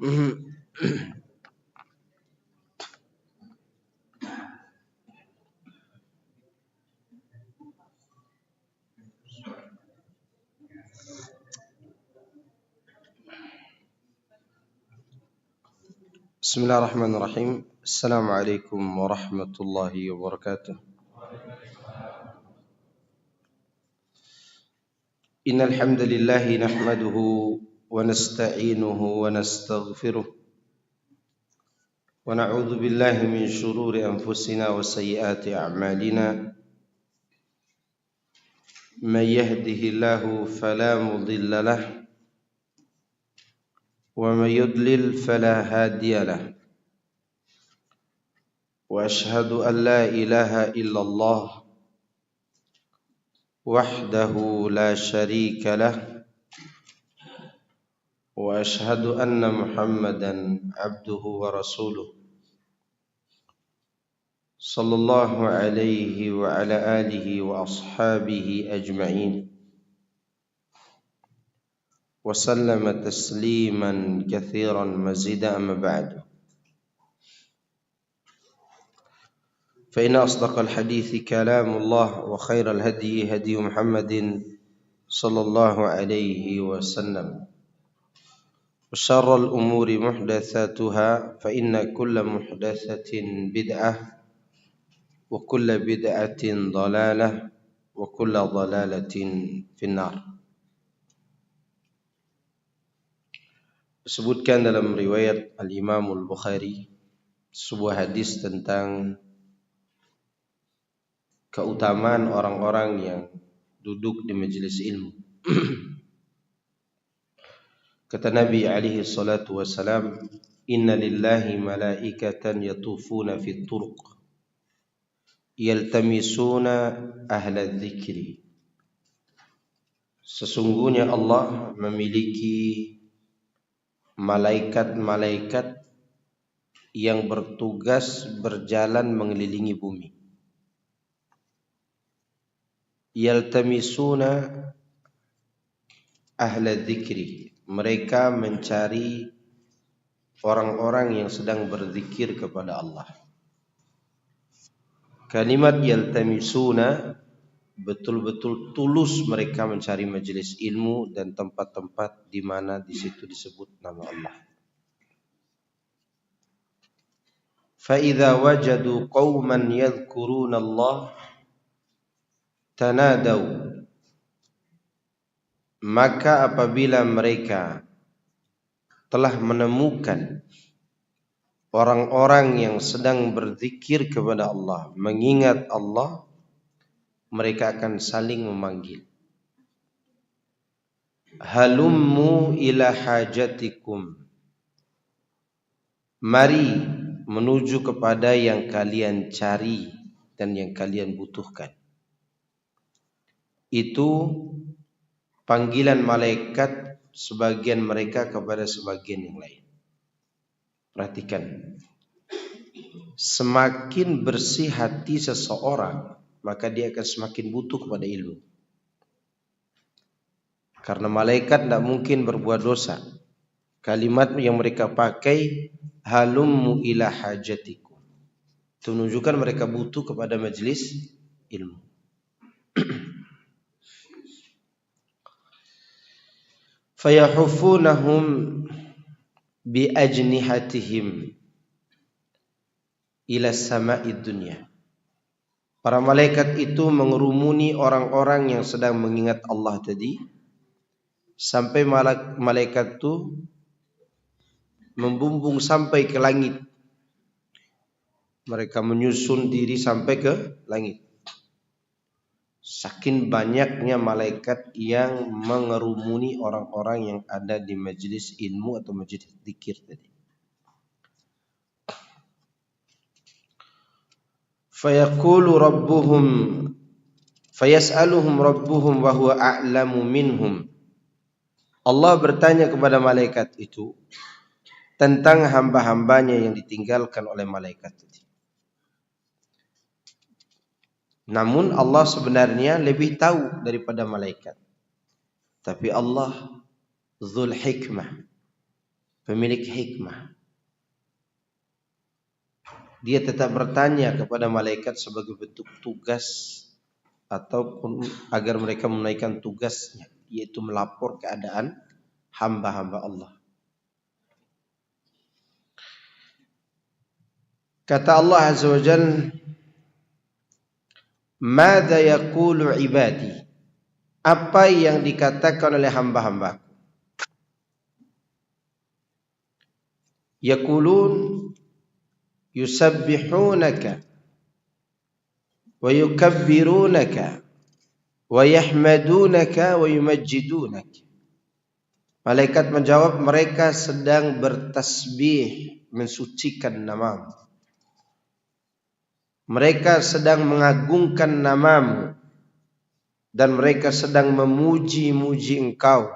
Bismillahirrahmanirrahim. Assalamualaikum warahmatullahi wabarakatuh. Innal hamdalillah nahmaduhu wa nasta'inuhu wa nastaghfiruh wa na'udzu billahi min shururi anfusina wa sayyiati a'malina. May yahdihillahu fala mudilla lahu wa may yudlil fala hadiya lahu. Wa ashhadu an la ilaha illallah wahdahu la syarika lah wa ashhadu anna Muhammadan abduhu wa rasuluh sallallahu alaihi wa ala alihi wa ashabihi ajma'in wa sallama tasliman katsiran mazida amma ba'du. Fa inna asdaqal hadithi kalamullah wa khairal hadi hadi Muhammadin sallallahu alaihi wasallam. Wa syarrul umuri muhdatsatuha fa inna kulla muhdatsatin bid'ah wa kulla bid'atin dhalalah wa kulla dhalalatin finnar. Disebutkan dalam riwayat Al-Imam Al-Bukhari sebuah hadis tentang keutamaan orang-orang yang duduk di majelis ilmu. Kata Nabi alaihi salatu wassalam, "Inna lillahi malaikatan yatufuna fit turuq yaltamisuna ahla dzikri." Sesungguhnya Allah memiliki malaikat-malaikat yang bertugas berjalan mengelilingi bumi. Yaltamisuna ahla dzikri, mereka mencari orang-orang yang sedang berzikir kepada Allah. Kalimat yaltamisuna betul-betul tulus mereka mencari majelis ilmu dan tempat-tempat di mana di situ disebut nama Allah. Fa idza wajadu qauman yadhkuruna Allah tanadau, maka apabila mereka telah menemukan orang-orang yang sedang berzikir kepada Allah, mengingat Allah, mereka akan saling memanggil. Halummu ila hajatikum, mari menuju kepada yang kalian cari dan yang kalian butuhkan. Itu panggilan malaikat sebagian mereka kepada sebagian yang lain. Perhatikan, semakin bersih hati seseorang, maka dia akan semakin butuh kepada ilmu. Karena malaikat tidak mungkin berbuat dosa. Kalimat yang mereka pakai, halummu ila hajatikum, itu menunjukkan mereka butuh kepada majelis ilmu. Fayahufunahum bi ajnihatihim ila sama'id dunya. Para malaikat itu mengerumuni orang-orang yang sedang mengingat Allah tadi, sampai malaikat itu membumbung sampai ke langit. Mereka menyusun diri sampai ke langit. Saking banyaknya malaikat yang mengerumuni orang-orang yang ada di majelis ilmu atau majelis zikir tadi. Fayas'aluhum rabbuhum wa huwa a'lamu minhum. Allah bertanya kepada malaikat itu tentang hamba-hambanya yang ditinggalkan oleh malaikat tadi. Namun Allah sebenarnya lebih tahu daripada malaikat. Tapi Allah Dzul Hikmah, pemilik hikmah. Dia tetap bertanya kepada malaikat sebagai bentuk tugas ataupun agar mereka menunaikan tugasnya, yaitu melapor keadaan hamba-hamba Allah. Kata Allah Azza wa Jalla, "Madza yaqulu ibadi?" Apa yang dikatakan oleh hamba-hambaku? Yaqulun yusabbihunaka wa yukabbirunaka wa yahmadunaka wa yumajjidunaka. Malaikat menjawab, mereka sedang bertasbih, mensucikan namamu. Mereka sedang mengagungkan namamu. Dan mereka sedang memuji-muji engkau.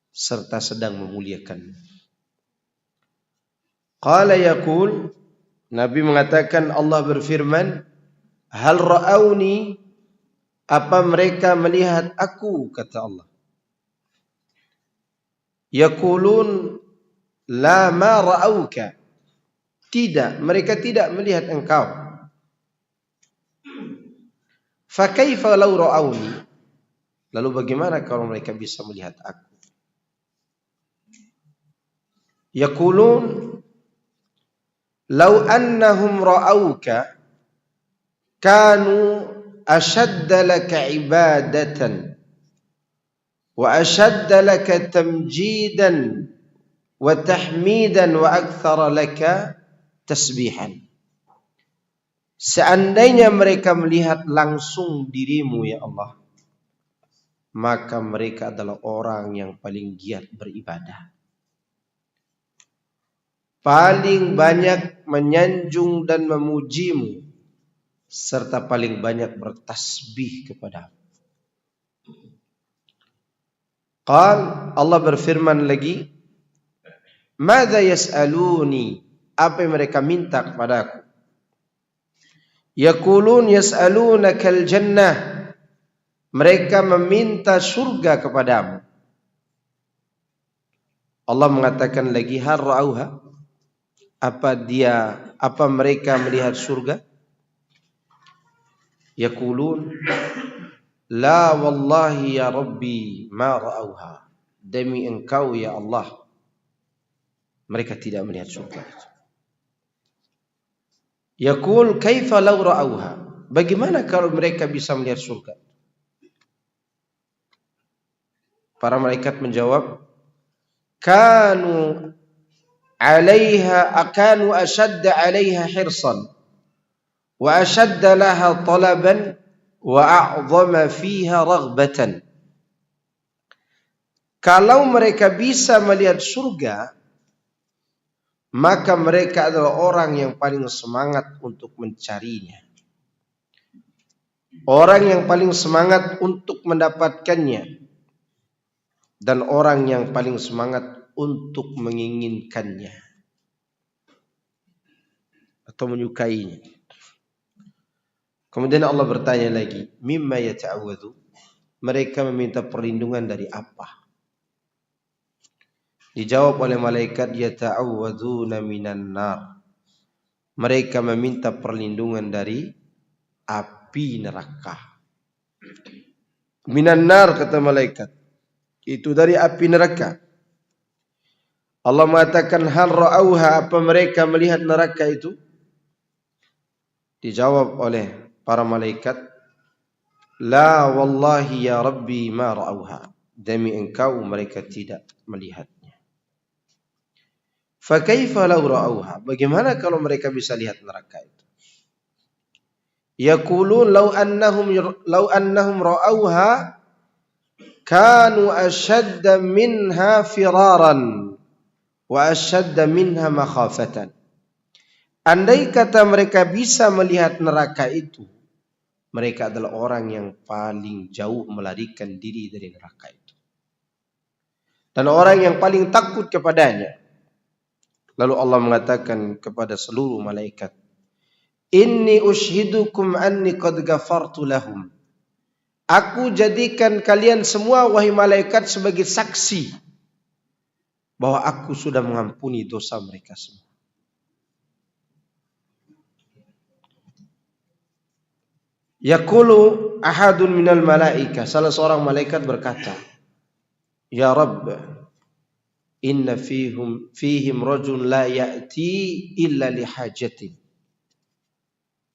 Serta sedang memuliakanmu. Qala yaqul, Nabi mengatakan, Allah berfirman, hal ra'auni, apa mereka melihat aku, kata Allah. Yaqulun la ma ra'auka, tidak, mereka tidak melihat engkau. Fa kaifa law ra'auni, lalu bagaimana kalau mereka bisa melihat aku? Yaqulun law annahum ra'auka kanu ashadda laka ibadatan wa ashadda laka tamjidan wa tahmidan wa akthara laka tasbihan. Seandainya mereka melihat langsung dirimu ya Allah, maka mereka adalah orang yang paling giat beribadah, paling banyak menyanjung dan memujimu, serta paling banyak bertasbih kepadamu. Qal, Allah berfirman lagi, madza yas'aluni, apa yang mereka minta kepadaku? Yaqulun yas'alunaka al-jannah, mereka meminta surga kepadamu. Allah mengatakan lagi, hal ra'auha, apa mereka melihat surga? Yaqulun la wallahi ya Rabbi ma ra'auha, demi engkau ya Allah, mereka tidak melihat surga itu. Yaqul kaifa law ra'auha, bagaimana kalau mereka bisa melihat surga? Para malaikat menjawab, kanu ashadda 'alaiha hirsan wa ashadda laha talaban wa a'zama fiha raghbatan. Kalau mereka bisa melihat surga, maka mereka adalah orang yang paling semangat untuk mencarinya, orang yang paling semangat untuk mendapatkannya, dan orang yang paling semangat untuk menginginkannya atau menyukainya. Kemudian Allah bertanya lagi, mimma yata'awwadhu, mereka meminta perlindungan dari apa? Dijawab oleh malaikat, yata'awwadhuna minan nar, mereka meminta perlindungan dari api neraka. Minan nar, kata malaikat, itu dari api neraka. Allah mengatakan, hal ra'auha, apa mereka melihat neraka itu? Dijawab oleh para malaikat, la wallahi ya Rabbi ma ra'auha, demi engkau mereka tidak melihatnya. Fa kaifa law ra'auha, bagaimana kalau mereka bisa lihat neraka itu? Yaqulun law annahum ra'auha kanu ashadda minha firaran wa ashadda minha makhafatan. Andai kata mereka bisa melihat neraka itu, mereka adalah orang yang paling jauh melarikan diri dari neraka itu, dan orang yang paling takut kepadanya. Lalu Allah mengatakan kepada seluruh malaikat, inni ushidukum anni qad ghafartu lahum. Aku jadikan kalian semua wahai malaikat sebagai saksi bahwa aku sudah mengampuni dosa mereka semua. Yaqulu ahadun minal malaika, salah seorang malaikat berkata, ya Rabb, inna fihim rajul la ya'ti illa lihajatin.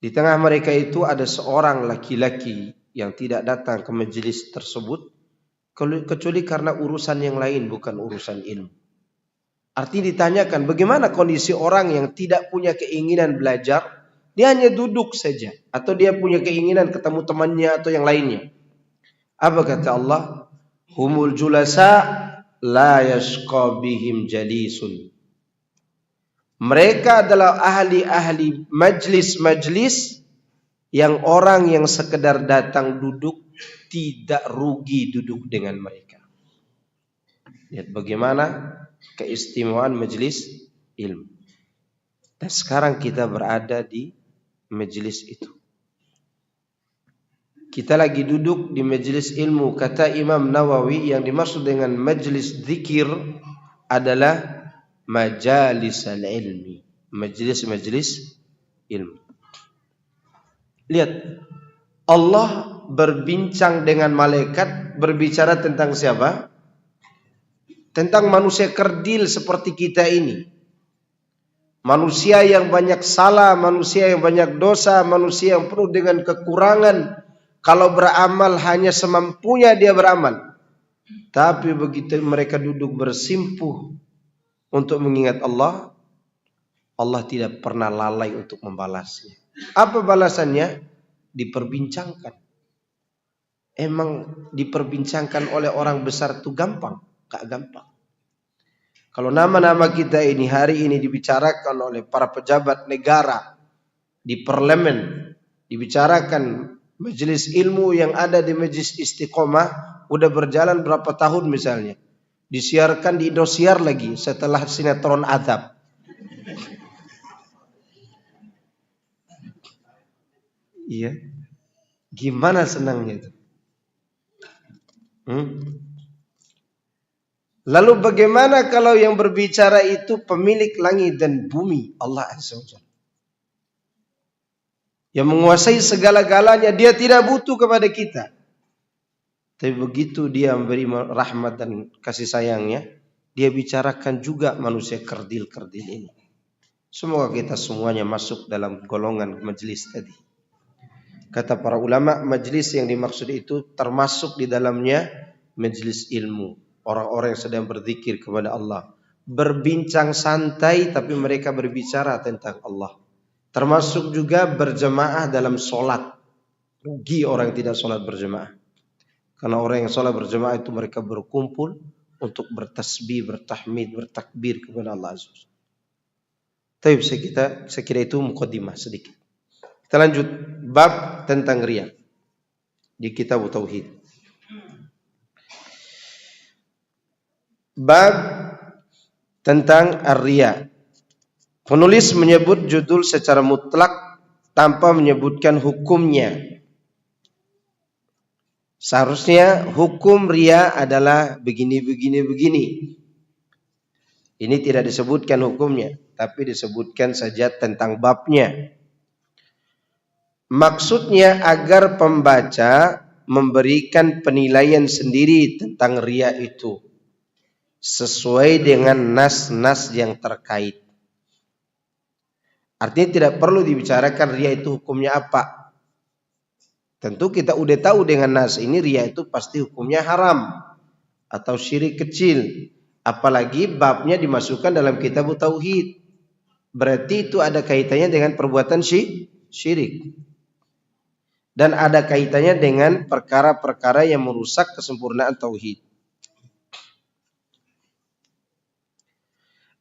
Di tengah mereka itu ada seorang laki-laki yang tidak datang ke majelis tersebut kecuali karena urusan yang lain, bukan urusan ilmu. Artinya ditanyakan bagaimana kondisi orang yang tidak punya keinginan belajar, dia hanya duduk saja, atau dia punya keinginan ketemu temannya atau yang lainnya. Apa kata Allah? Humul julasa la yashqa bihim jalisun. Mereka adalah ahli-ahli majlis-majlis yang orang yang sekedar datang duduk tidak rugi duduk dengan mereka. Lihat bagaimana keistimewaan majlis ilmu. Dan sekarang kita berada di majlis itu. Kita lagi duduk di majlis ilmu. Kata Imam Nawawi, yang dimaksud dengan majlis zikir adalah majalis al-ilmi, majlis-majlis ilmu. Lihat, Allah berbincang dengan malaikat, berbicara tentang siapa? Tentang manusia kerdil seperti kita ini. Manusia yang banyak salah, manusia yang banyak dosa, manusia yang penuh dengan kekurangan. Kalau beramal hanya semampunya dia beramal. Tapi begitu mereka duduk bersimpuh untuk mengingat Allah, Allah tidak pernah lalai untuk membalasnya. Apa balasannya? Diperbincangkan. Emang diperbincangkan oleh orang besar itu gampang? Gak gampang. Kalau nama-nama kita ini hari ini dibicarakan oleh para pejabat negara di parlemen, dibicarakan majelis ilmu yang ada di Majelis Istiqomah, udah berjalan berapa tahun misalnya, disiarkan di Indosiar lagi setelah sinetron Azab. Iya, gimana senangnya itu. Lalu bagaimana kalau yang berbicara itu pemilik langit dan bumi, Allah Azza wa Jalla, yang menguasai segala-galanya, dia tidak butuh kepada kita. Tapi begitu dia memberi rahmat dan kasih sayangnya, dia bicarakan juga manusia kerdil-kerdil ini. Semoga kita semuanya masuk dalam golongan majelis tadi. Kata para ulama, majelis yang dimaksud itu termasuk di dalamnya majelis ilmu. Orang-orang yang sedang berzikir kepada Allah. Berbincang santai tapi mereka berbicara tentang Allah. Termasuk juga berjemaah dalam sholat. Rugi orang yang tidak sholat berjemaah. Karena orang yang sholat berjemaah itu mereka berkumpul untuk bertasbih, bertahmid, bertakbir kepada Allah Azza wa Jalla. Tapi saya kira itu muqaddimah sedikit. Kita lanjut bab tentang riya di kitab Tauhid. Bab tentang ar-riya. Penulis menyebut judul secara mutlak tanpa menyebutkan hukumnya. Seharusnya hukum riya adalah begini. Ini tidak disebutkan hukumnya, tapi disebutkan saja tentang babnya. Maksudnya agar pembaca memberikan penilaian sendiri tentang riya itu sesuai dengan nas-nas yang terkait. Artinya tidak perlu dibicarakan riya itu hukumnya apa. Tentu kita udah tahu dengan nas ini riya itu pasti hukumnya haram atau syirik kecil. Apalagi babnya dimasukkan dalam kitab Tauhid. Berarti itu ada kaitannya dengan perbuatan syirik. Dan ada kaitannya dengan perkara-perkara yang merusak kesempurnaan tauhid.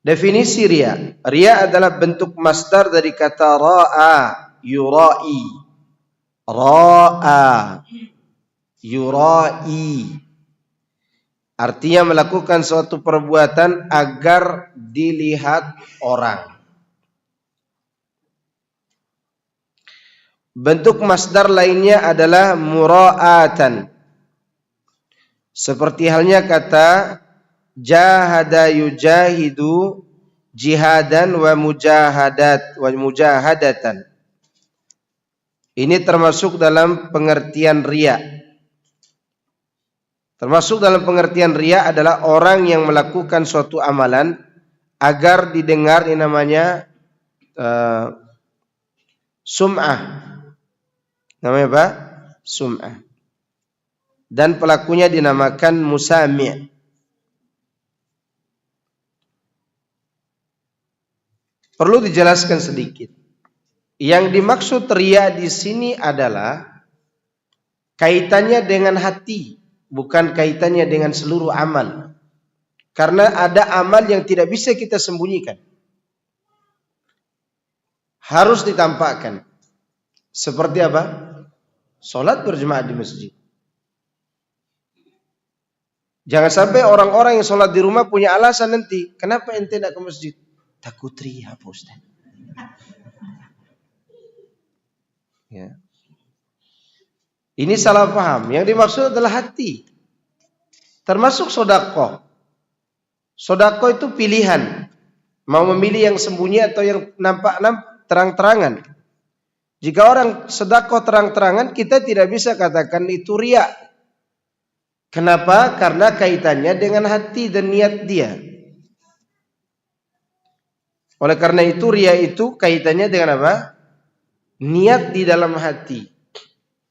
Definisi riya. Riya adalah bentuk masdar dari kata ra'a, yura'i. Ra'a, yura'i. Artinya melakukan suatu perbuatan agar dilihat orang. Bentuk masdar lainnya adalah mura'atan. Seperti halnya kata Jahada yujahidu jihadan wa mujahadatan. Ini termasuk dalam pengertian riya. Termasuk dalam pengertian riya adalah orang yang melakukan suatu amalan agar didengar, ini namanya sum'ah. Namanya apa? Sum'ah. Dan pelakunya dinamakan musami'. Perlu dijelaskan sedikit. Yang dimaksud riya di sini adalah kaitannya dengan hati, bukan kaitannya dengan seluruh amal. Karena ada amal yang tidak bisa kita sembunyikan. Harus ditampakkan. Seperti apa? Salat berjemaah di masjid. Jangan sampai orang-orang yang salat di rumah punya alasan nanti, kenapa ente tidak ke masjid? Takut riya, Pak Ustaz. Ya. Ini salah paham. Yang dimaksud adalah hati. Termasuk sedekah. Sedekah itu pilihan. Mau memilih yang sembunyi atau yang nampak terang-terangan. Jika orang sedekah terang-terangan, kita tidak bisa katakan itu riya. Kenapa? Karena kaitannya dengan hati dan niat dia. Oleh karena itu riya itu kaitannya dengan apa? Niat di dalam hati.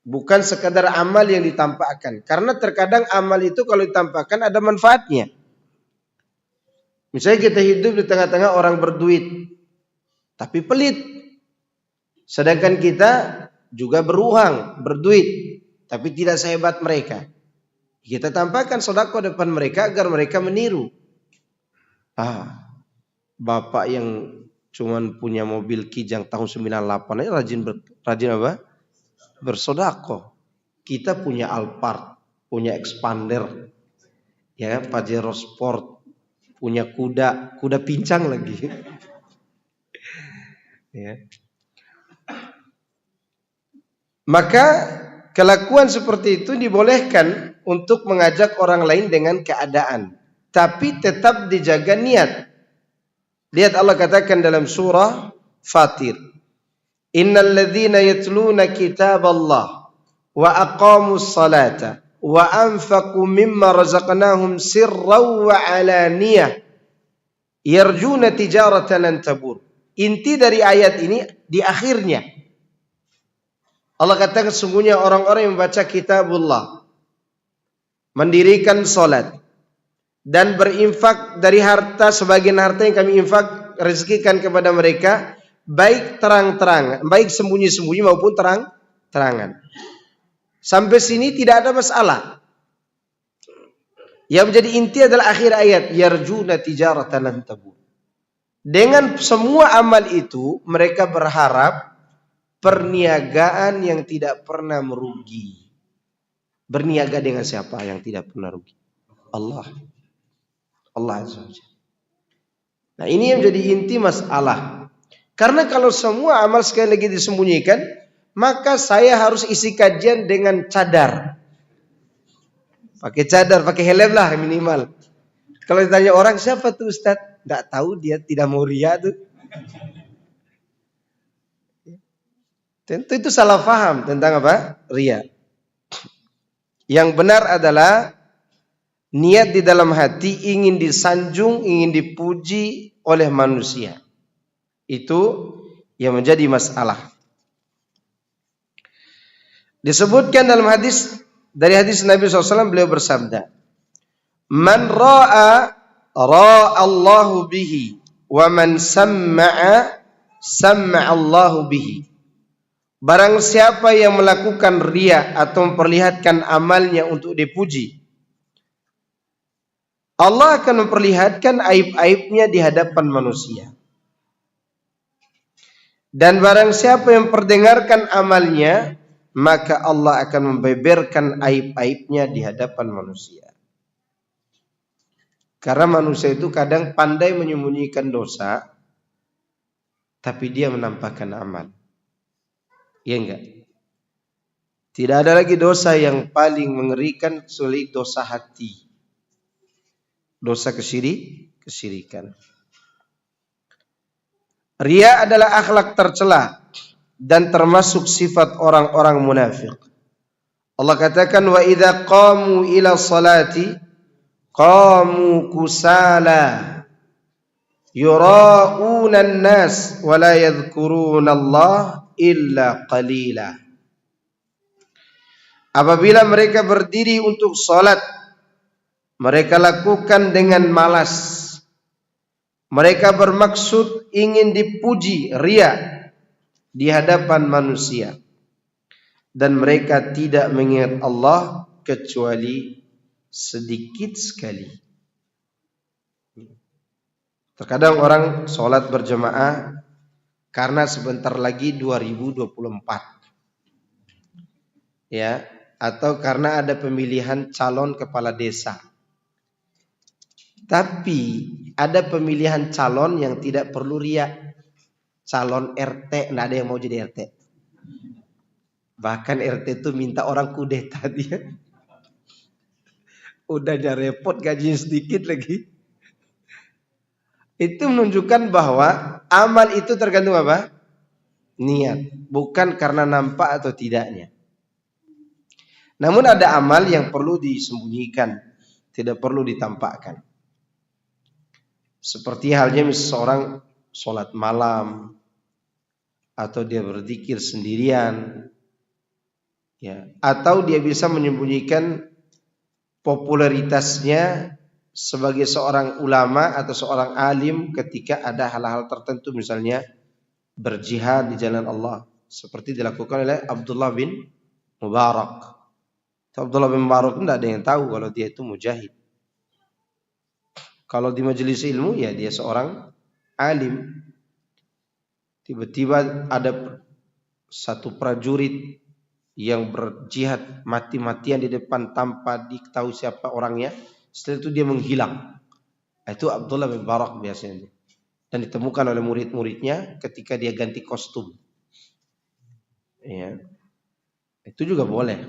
Bukan sekadar amal yang ditampakkan. Karena terkadang amal itu kalau ditampakkan ada manfaatnya. Misalnya kita hidup di tengah-tengah orang berduit, tapi pelit. Sedangkan kita juga beruang, berduit, tapi tidak sehebat mereka. Kita tampakkan sedekah depan mereka agar mereka meniru. Bapak yang cuman punya mobil Kijang tahun 98 aja rajin apa? Bersedekah. Kita punya Alphard, punya Expander, ya, Pajero Sport, punya kuda pincang lagi. Ya. Maka kelakuan seperti itu dibolehkan untuk mengajak orang lain dengan keadaan, tapi tetap dijaga niat. Lihat Allah katakan dalam surah Fatir, innal ladzina yatluna kitaballah wa aqamus salata wa anfaqu mimma razaqnahum sirran wa alaniyah yarjuna tijaratan lan tabur. Inti dari ayat ini di akhirnya Allah katakan sesungguhnya orang-orang yang membaca kitabullah, mendirikan salat dan berinfak dari harta, sebagian harta yang kami infak rezekikan kepada mereka, baik terang-terangan, baik sembunyi-sembunyi maupun terang-terangan. Sampai sini tidak ada masalah. Yang menjadi inti adalah akhir ayat, yarjuna tijaratan lan tabur. Dengan semua amal itu mereka berharap perniagaan yang tidak pernah merugi. Berniaga dengan siapa yang tidak pernah rugi? Allah Azza wa Jalla. Nah, ini yang jadi inti masalah. Karena kalau semua amal sekali lagi disembunyikan, maka saya harus isi kajian dengan cadar. Pakai cadar, pakai helm lah minimal. Kalau ditanya orang, siapa tuh Ustaz? Enggak tahu, dia tidak mau riya tuh. Tentu itu salah paham tentang apa? Riya. Yang benar adalah niat di dalam hati ingin disanjung, ingin dipuji oleh manusia. Itu yang menjadi masalah. Disebutkan dalam hadis, dari hadis Nabi SAW, beliau bersabda, man ra'a Allahu bihi wa man samma'a Allahu bihi. Barang siapa yang melakukan riya atau memperlihatkan amalnya untuk dipuji, Allah akan memperlihatkan aib-aibnya di hadapan manusia. Dan barang siapa yang memperdengarkan amalnya, maka Allah akan membeberkan aib-aibnya di hadapan manusia. Karena manusia itu kadang pandai menyembunyikan dosa, tapi dia menampakkan amal. Iya enggak? Tidak ada lagi dosa yang paling mengerikan kecuali dosa hati. dosa kesyirikan. Riya adalah akhlak tercela dan termasuk sifat orang-orang munafik. Allah katakan wa idza qamu ila salati qamu kusala yura'una an-nas wa la yadhkuruna Allah illa qalila. Apabila mereka berdiri untuk salat, mereka lakukan dengan malas. Mereka bermaksud ingin dipuji, riya di hadapan manusia. Dan mereka tidak mengingat Allah kecuali sedikit sekali. Terkadang orang sholat berjamaah karena sebentar lagi 2024. Ya, atau karena ada pemilihan calon kepala desa. Tapi ada pemilihan calon yang tidak perlu riya. Calon RT, nggak ada yang mau jadi RT. Bahkan RT itu minta orang kudeta dia. Udahnya repot, gajinya sedikit lagi. Itu menunjukkan bahwa amal itu tergantung apa? Niat, bukan karena nampak atau tidaknya. Namun ada amal yang perlu disembunyikan, tidak perlu ditampakkan. Seperti halnya seseorang sholat malam atau dia berzikir sendirian, ya, atau dia bisa menyembunyikan popularitasnya sebagai seorang ulama atau seorang alim ketika ada hal-hal tertentu, misalnya berjihad di jalan Allah, seperti dilakukan oleh Abdullah bin Mubarak. Abdullah bin Mubarak tidak ada yang tahu kalau dia itu mujahid. Kalau di majelis ilmu ya dia seorang alim. Tiba-tiba ada satu prajurit yang berjihad mati-matian di depan tanpa diketahui siapa orangnya. Setelah itu dia menghilang. Itu Abdullah bin Mubarak biasanya. Dan ditemukan oleh murid-muridnya ketika dia ganti kostum. Ya. Itu juga boleh.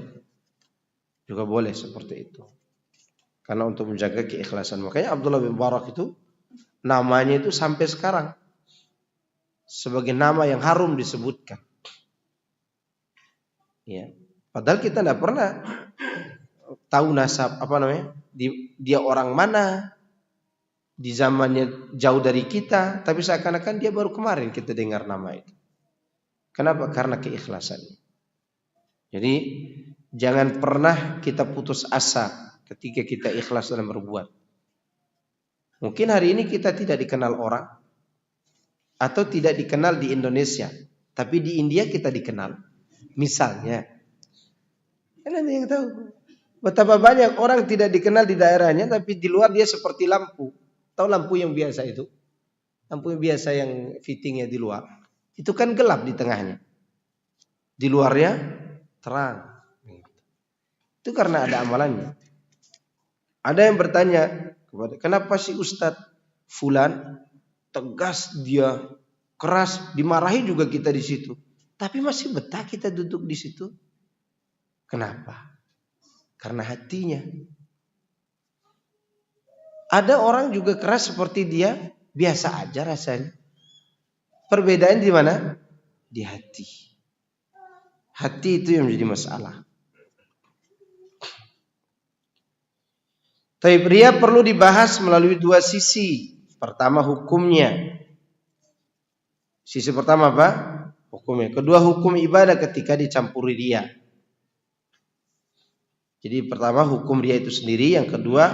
Juga boleh seperti itu. Karena untuk menjaga keikhlasan. Makanya Abdullah bin Mubarak itu namanya itu sampai sekarang sebagai nama yang harum disebutkan. Ya. Padahal kita tidak pernah tahu nasab dia orang mana, di zamannya jauh dari kita, tapi seakan-akan dia baru kemarin kita dengar nama itu. Kenapa? Karena keikhlasannya. Jadi jangan pernah kita putus asa ketika kita ikhlas dalam berbuat. Mungkin hari ini kita tidak dikenal orang atau tidak dikenal di Indonesia, tapi di India kita dikenal. Misalnya, kan ada yang tahu betapa banyak orang tidak dikenal di daerahnya, tapi di luar dia seperti lampu. Tahu lampu yang biasa itu? Lampu yang biasa yang fittingnya di luar. Itu kan gelap di tengahnya. Di luarnya terang. Itu karena ada amalannya. Ada yang bertanya, kenapa si Ustadz Fulan tegas, dia keras, dimarahi juga kita di situ, tapi masih betah kita duduk di situ? Kenapa? Karena hatinya. Ada orang juga keras seperti dia, biasa aja rasanya. Perbedaan di mana? Di hati. Hati itu yang menjadi masalah. Tapi riya perlu dibahas melalui dua sisi. Pertama hukumnya. Sisi pertama apa? Hukumnya. Kedua hukum ibadah ketika dicampuri riya. Jadi pertama hukum riya itu sendiri. Yang kedua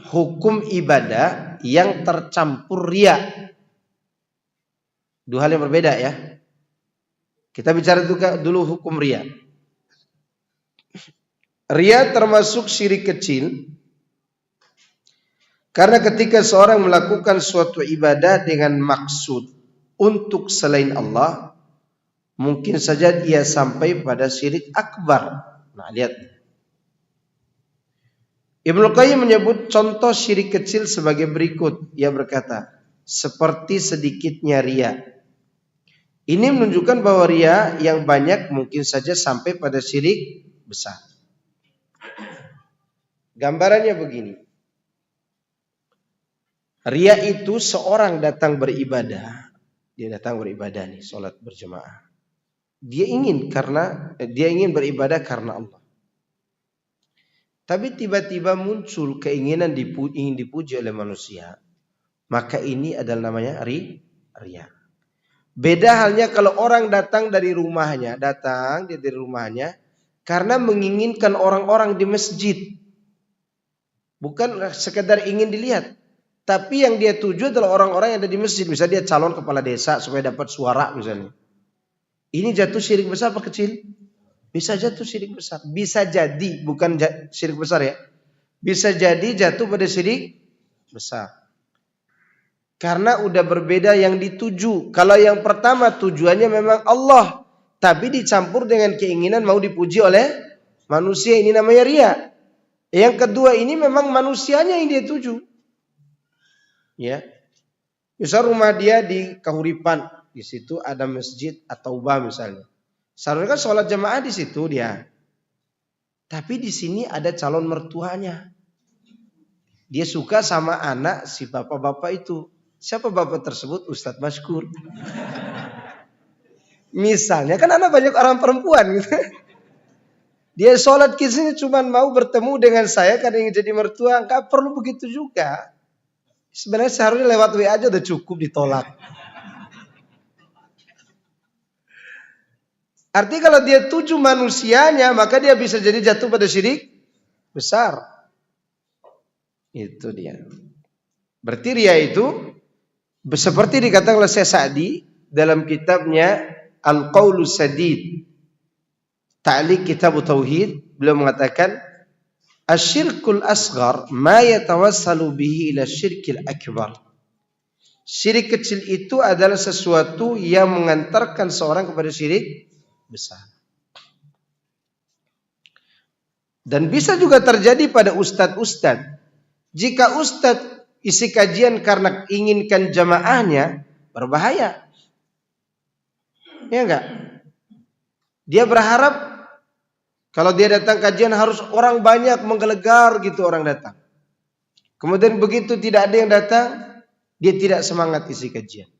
hukum ibadah yang tercampur riya. Dua hal yang berbeda ya. Kita bicara dulu hukum riya. Riya termasuk syirik kecil. Karena ketika seorang melakukan suatu ibadah dengan maksud untuk selain Allah, mungkin saja dia sampai pada syirik akbar. Nah, lihat. Ibnu Qayyim menyebut contoh syirik kecil sebagai berikut. Ia berkata, seperti sedikitnya riya. Ini menunjukkan bahwa riya yang banyak mungkin saja sampai pada syirik besar. Gambarannya begini. Riya itu seorang datang beribadah. Dia datang beribadah nih, sholat berjamaah. Dia ingin beribadah karena Allah. Tapi tiba-tiba muncul keinginan ingin dipuji oleh manusia. Maka ini adalah namanya riya. Beda halnya kalau orang datang dari rumahnya, karena menginginkan orang-orang di masjid. Bukan sekedar ingin dilihat. Tapi yang dia tuju adalah orang-orang yang ada di masjid. Misalnya dia calon kepala desa supaya dapat suara misalnya. Ini jatuh syirik besar apa kecil? Bisa jatuh syirik besar. Bisa jadi, bukan syirik besar ya. Bisa jadi jatuh pada syirik besar. Karena udah berbeda yang dituju. Kalau yang pertama tujuannya memang Allah. Tapi dicampur dengan keinginan mau dipuji oleh manusia. Ini namanya riya. Yang kedua ini memang manusianya yang dia tuju. Ya, misal rumah dia di Kahuripan, di situ ada masjid At-Taubah misalnya. Seharusnya kan sholat jamaah di situ dia. Tapi di sini ada calon mertuanya. Dia suka sama anak si bapak-bapak itu. Siapa bapak tersebut? Ustadz Mashkur. Misalnya kan anak banyak orang perempuan gitu. Dia sholat ke sini cuma mau bertemu dengan saya karena ingin jadi mertua. Enggak perlu begitu juga. Sebenarnya seharusnya lewat WA aja udah cukup ditolak. Artinya kalau dia tuju manusianya, maka dia bisa jadi jatuh pada syirik besar. Itu dia. Berarti riya itu seperti dikatakan oleh Syekh Sa'di dalam kitabnya Al-Qaulus Sadid, Ta'liq Kitab Tauhid, beliau mengatakan Asyirkul asghar ma yatawassalu bihi ila syirkil akbar. Syirik kecil itu adalah sesuatu yang mengantarkan seorang kepada syirik besar. Dan bisa juga terjadi pada ustadz-ustadz. Jika ustadz isi kajian karena inginkan jamaahnya, berbahaya. Ya enggak? Dia berharap kalau dia datang kajian harus orang banyak menggelegar gitu orang datang. Kemudian begitu tidak ada yang datang, dia tidak semangat isi kajian.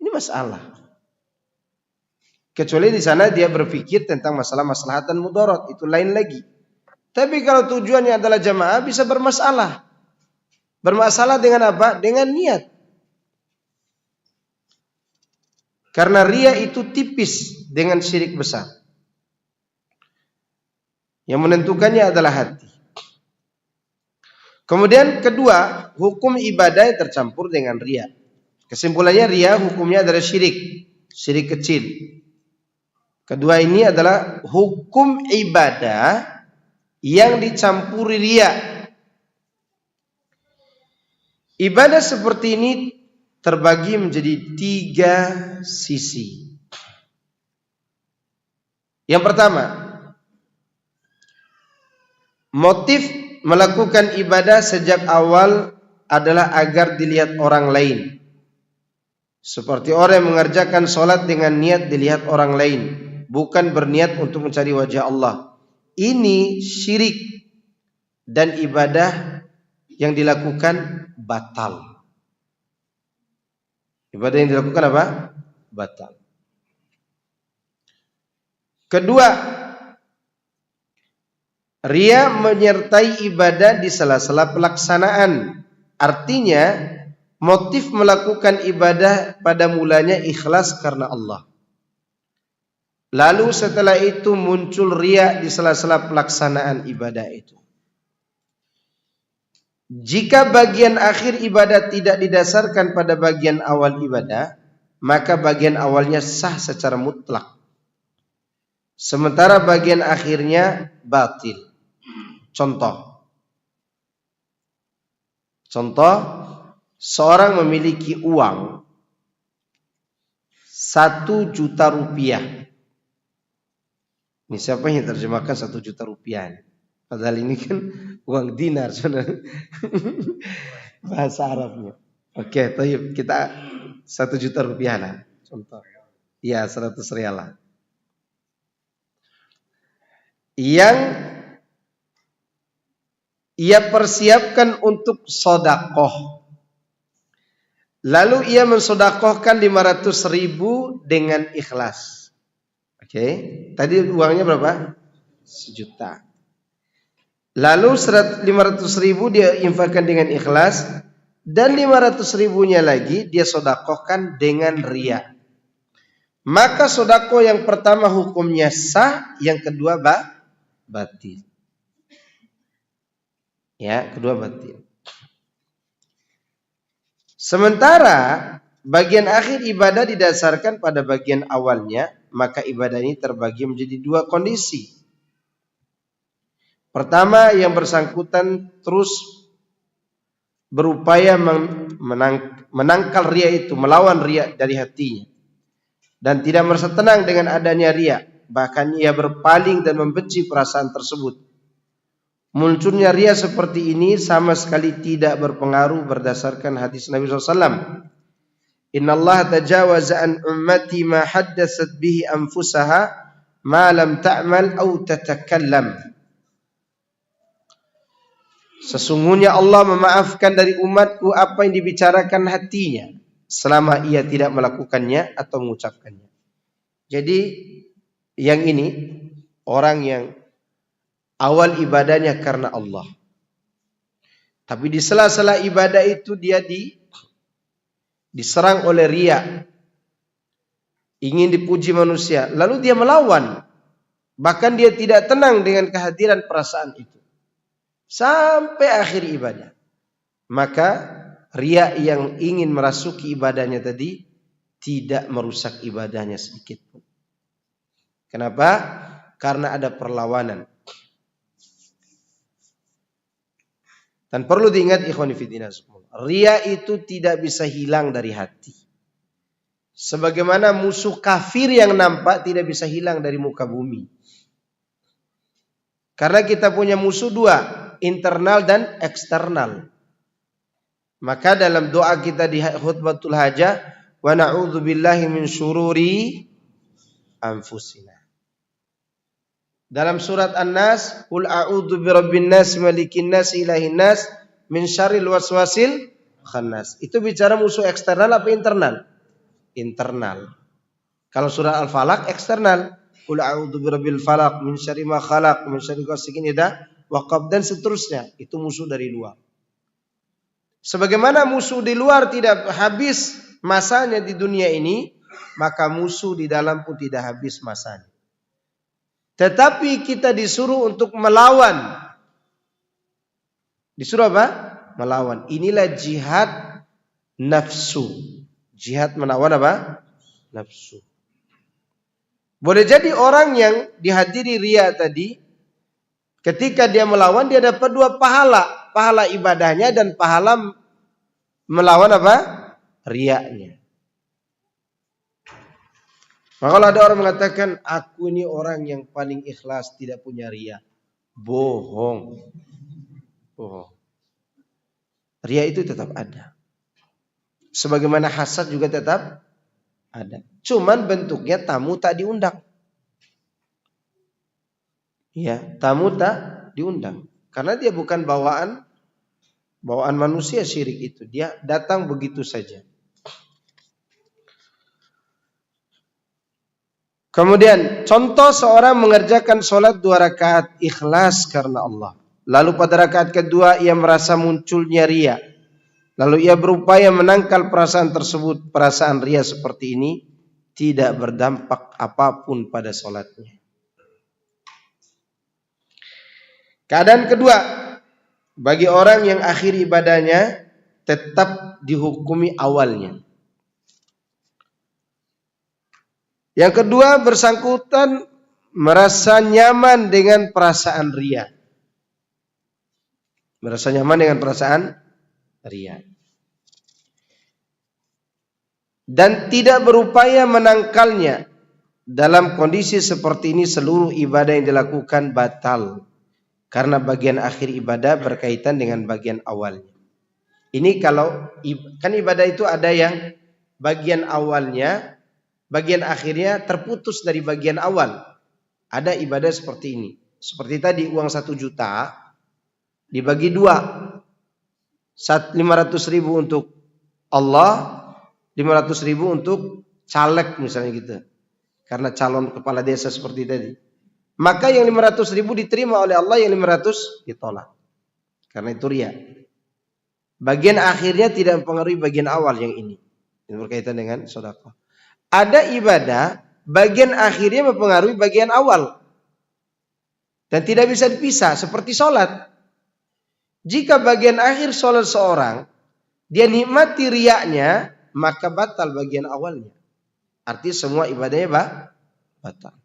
Ini masalah. Kecuali di sana dia berpikir tentang masalah maslahatan mudarat, itu lain lagi. Tapi kalau tujuannya adalah jamaah bisa bermasalah. Bermasalah dengan apa? Dengan niat. Karena riya itu tipis dengan syirik besar. Yang menentukannya adalah hati. Kemudian kedua, hukum ibadah yang tercampur dengan riya. Kesimpulannya riya hukumnya adalah syirik, syirik kecil. Kedua ini adalah hukum ibadah yang dicampuri riya. Ibadah seperti ini terbagi menjadi 3 sisi. Yang pertama, motif melakukan ibadah sejak awal adalah agar dilihat orang lain. Seperti orang yang mengerjakan sholat dengan niat dilihat orang lain, bukan berniat untuk mencari wajah Allah. Ini syirik dan ibadah yang dilakukan batal. Ibadah yang dilakukan apa? Batal. Kedua, riya menyertai ibadah di sela-sela pelaksanaan. Artinya, motif melakukan ibadah pada mulanya ikhlas karena Allah. Lalu setelah itu muncul riya di sela-sela pelaksanaan ibadah itu. Jika bagian akhir ibadah tidak didasarkan pada bagian awal ibadah, maka bagian awalnya sah secara mutlak. Sementara bagian akhirnya batil. Contoh, seorang memiliki uang 1 juta rupiah. Ini siapa yang terjemahkan 1 juta rupiah? Padahal ini kan uang dinar, bahasa Arabnya. Oke, kita 1 juta rupiah lah. Contoh, ya 100 rial lah. Yang ia persiapkan untuk sedekah. Lalu ia mensodakohkan 500.000 dengan ikhlas. Oke, tadi uangnya berapa? 1 juta. Lalu 500.000 dia infakkan dengan ikhlas, dan 500.000-nya lagi dia sodakohkan dengan riya. Maka sodakoh yang pertama hukumnya sah, yang kedua batil. Ya, kedua batil. Sementara bagian akhir ibadah didasarkan pada bagian awalnya, maka ibadah ini terbagi menjadi 2 kondisi. Pertama, yang bersangkutan terus berupaya menangkal riya itu, melawan riya dari hatinya, dan tidak merasa tenang dengan adanya riya, bahkan ia berpaling dan membenci perasaan tersebut. Munculnya riya seperti ini sama sekali tidak berpengaruh berdasarkan hadis Nabi SAW. Inna Allah tajawaza an ummati ma haddasat bihi anfusaha ma lam ta'mal aw tatakallam. Sesungguhnya Allah memaafkan dari umatku apa yang dibicarakan hatinya, selama ia tidak melakukannya atau mengucapkannya. Jadi yang ini orang yang awal ibadahnya karena Allah, tapi di sela-sela ibadah itu dia diserang oleh riya, ingin dipuji manusia, lalu dia melawan, bahkan dia tidak tenang dengan kehadiran perasaan itu sampai akhir ibadah. Maka riya yang ingin merasuki ibadahnya tadi tidak merusak ibadahnya sedikit pun. Kenapa? Karena ada perlawanan. Dan perlu diingat ikhwani fillah, riya itu tidak bisa hilang dari hati. Sebagaimana musuh kafir yang nampak tidak bisa hilang dari muka bumi. Karena kita punya musuh 2, internal dan eksternal. Maka dalam doa kita di khutbatul hajah, wa na'udzubillahi min syururi anfusina. Dalam surat An-Nas, qul a'udzu birabbin nas, malikin nas, ilahin nas, min syarril waswasil khannas. Itu bicara musuh eksternal apa internal? Internal. Kalau surat Al-Falaq eksternal, qul a'udzu birabbil falaq, min syarri ma khalaq, min syarri ghasiqin idza waqab, dan seterusnya. Itu musuh dari luar. Sebagaimana musuh di luar tidak habis masanya di dunia ini, maka musuh di dalam pun tidak habis masanya. Tetapi kita disuruh untuk melawan. Disuruh apa? Melawan. Inilah jihad nafsu. Jihad melawan apa? Nafsu. Boleh jadi orang yang dihadiri riya tadi, ketika dia melawan, dia dapat 2 pahala. Pahala ibadahnya dan pahala melawan apa? Riyanya. Maka kalau ada orang mengatakan, aku ini orang yang paling ikhlas, tidak punya riya. Bohong. Bohong. Riya itu tetap ada. Sebagaimana hasad juga tetap ada. Cuman bentuknya tamu tak diundang. Ya, tamu tak diundang. Karena dia bukan bawaan manusia syirik itu. Dia datang begitu saja. Kemudian contoh seorang mengerjakan sholat 2 rakaat ikhlas karena Allah. Lalu pada rakaat kedua ia merasa munculnya riya. Lalu ia berupaya menangkal perasaan tersebut. Perasaan riya seperti ini tidak berdampak apapun pada sholatnya. Keadaan kedua, bagi orang yang akhir ibadahnya tetap dihukumi awalnya. Yang kedua, bersangkutan merasa nyaman dengan perasaan riya. Merasa nyaman dengan perasaan riya. Dan tidak berupaya menangkalnya. Dalam kondisi seperti ini seluruh ibadah yang dilakukan batal. Karena bagian akhir ibadah berkaitan dengan bagian awalnya. Ini kalau kan ibadah itu ada yang bagian awalnya, bagian akhirnya terputus dari bagian awal. Ada ibadah seperti ini. Seperti tadi uang 1 juta dibagi 2. 500.000 untuk Allah 500.000 untuk caleg misalnya gitu. Karena calon kepala desa seperti tadi. Maka yang 500.000 diterima oleh Allah, yang 500 ditolak. Karena itu riya. Bagian akhirnya tidak mempengaruhi bagian awal yang ini. Ini berkaitan dengan sedekah. Ada ibadah, bagian akhirnya mempengaruhi bagian awal. Dan tidak bisa dipisah, seperti sholat. Jika bagian akhir sholat seorang, dia nikmati riyanya, maka batal bagian awalnya. Artinya semua ibadahnya batal.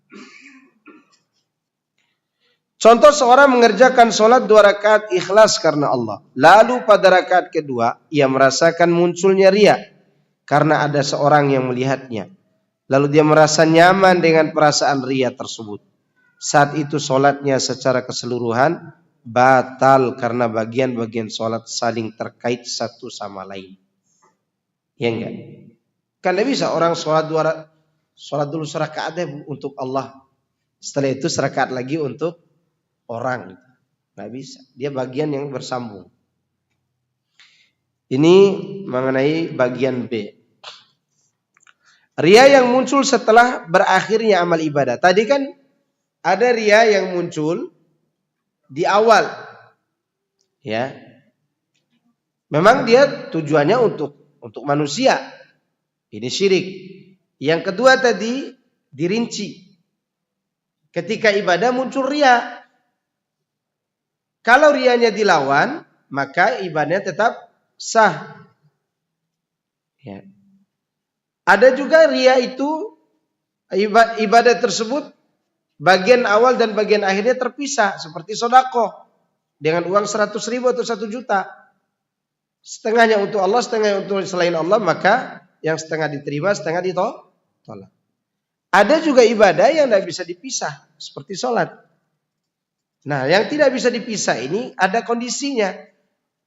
Contoh seorang mengerjakan sholat 2 rakaat ikhlas karena Allah. Lalu pada rakaat kedua, ia merasakan munculnya riya. Karena ada seorang yang melihatnya. Lalu dia merasa nyaman dengan perasaan riya tersebut. Saat itu sholatnya secara keseluruhan batal karena bagian-bagian sholat saling terkait satu sama lain. Ya enggak? Kan tidak bisa orang sholat dulu serakaat untuk Allah. Setelah itu serakaat lagi untuk orang. Nggak bisa. Dia bagian yang bersambung. Ini mengenai bagian B. Riya yang muncul setelah berakhirnya amal ibadah. Tadi kan ada riya yang muncul di awal. Ya. Memang dia tujuannya untuk manusia. Ini syirik. Yang kedua tadi dirinci. Ketika ibadah muncul riya. Kalau riyanya dilawan, maka ibadahnya tetap sah. Ya. Ada juga riya itu ibadah tersebut bagian awal dan bagian akhirnya terpisah. Seperti sedekah dengan uang 100.000 atau 1 juta. Setengahnya untuk Allah, setengahnya untuk selain Allah, maka yang setengah diterima, setengah ditolak. Ada juga ibadah yang tidak bisa dipisah, seperti sholat. Nah, yang tidak bisa dipisah ini ada kondisinya.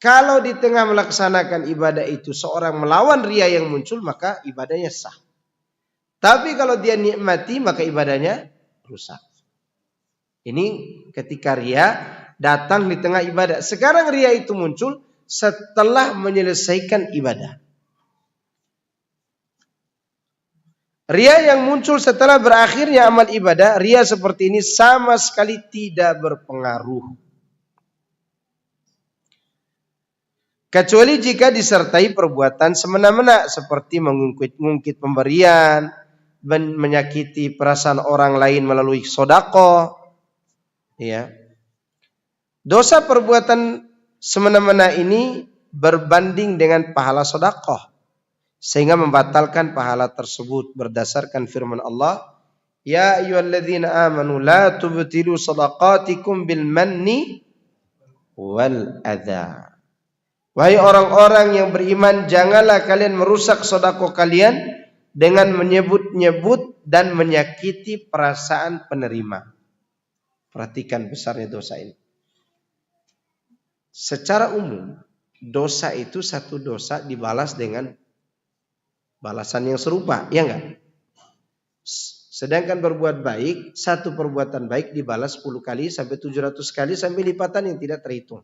Kalau di tengah melaksanakan ibadah itu seorang melawan riya yang muncul, maka ibadahnya sah. Tapi kalau dia nikmati, maka ibadahnya rusak. Ini ketika riya datang di tengah ibadah. Sekarang riya itu muncul setelah menyelesaikan ibadah. Riya yang muncul setelah berakhirnya amal ibadah, riya seperti ini sama sekali tidak berpengaruh. Kecuali jika disertai perbuatan semena-mena seperti mengungkit pemberian, menyakiti perasaan orang lain melalui sedekah. Ya. Dosa perbuatan semena-mena ini berbanding dengan pahala sedekah. Sehingga membatalkan pahala tersebut berdasarkan firman Allah, ya ayyuhalladzina amanu la tubtilu shadaqatikum bil manni wal adza. Wahai orang-orang yang beriman, janganlah kalian merusak sedekah kalian dengan menyebut-nyebut dan menyakiti perasaan penerima. Perhatikan besarnya dosa ini. Secara umum, dosa itu satu dosa dibalas dengan balasan yang serupa, ya enggak? Sedangkan berbuat baik, satu perbuatan baik dibalas 10 kali sampai 700 kali sampai lipatan yang tidak terhitung.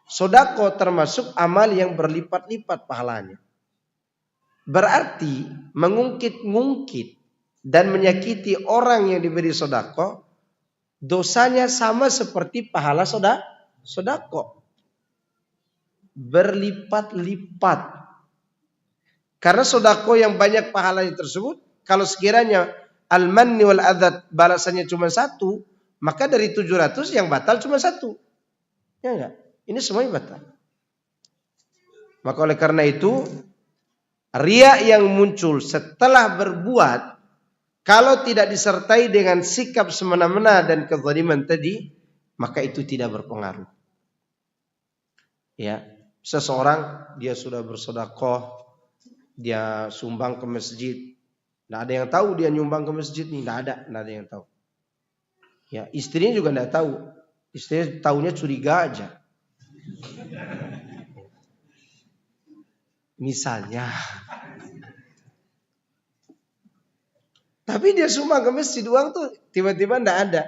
Sedekah termasuk amal yang berlipat-lipat pahalanya. Berarti mengungkit-ngungkit dan menyakiti orang yang diberi sedekah, dosanya sama seperti pahala sedekah. Berlipat-lipat. Karena sedekah yang banyak pahalanya tersebut, kalau sekiranya al-manni wal adzat balasannya cuma 1, maka dari 700 yang batal cuma 1. Ya enggak? Ini semuanya batal. Maka oleh karena itu, riya yang muncul setelah berbuat, kalau tidak disertai dengan sikap semena-mena dan kezaliman tadi, maka itu tidak berpengaruh. Ya, seseorang dia sudah bersedekah, dia sumbang ke masjid, tidak ada yang tahu dia nyumbang ke masjid nih, tidak ada yang tahu. Ya, istrinya juga tidak tahu, istrinya tahunya curiga aja. Misalnya, tapi dia sumbang ke masjid, uang tuh tiba-tiba tidak ada.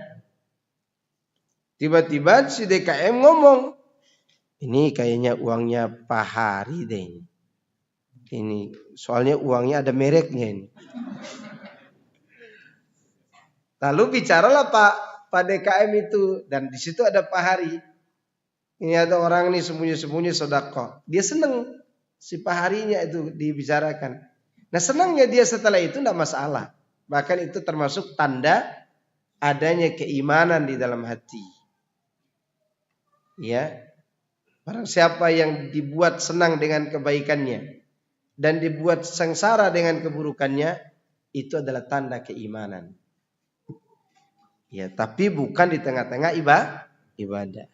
Tiba-tiba si DKM ngomong, ini kayaknya uangnya Pak Hari deh ini. Ini soalnya uangnya ada mereknya ini. Lalu bicaralah Pak DKM itu, dan di situ ada Pak Hari. Ini ada orang nih sembunyi-sembunyi sedekah. Dia seneng si Pak Harinya itu dibicarakan. Nah senangnya dia setelah itu tidak masalah. Bahkan itu termasuk tanda adanya keimanan di dalam hati. Ya, barang siapa yang dibuat senang dengan kebaikannya dan dibuat sengsara dengan keburukannya, itu adalah tanda keimanan. Ya, tapi bukan di tengah-tengah ibadah.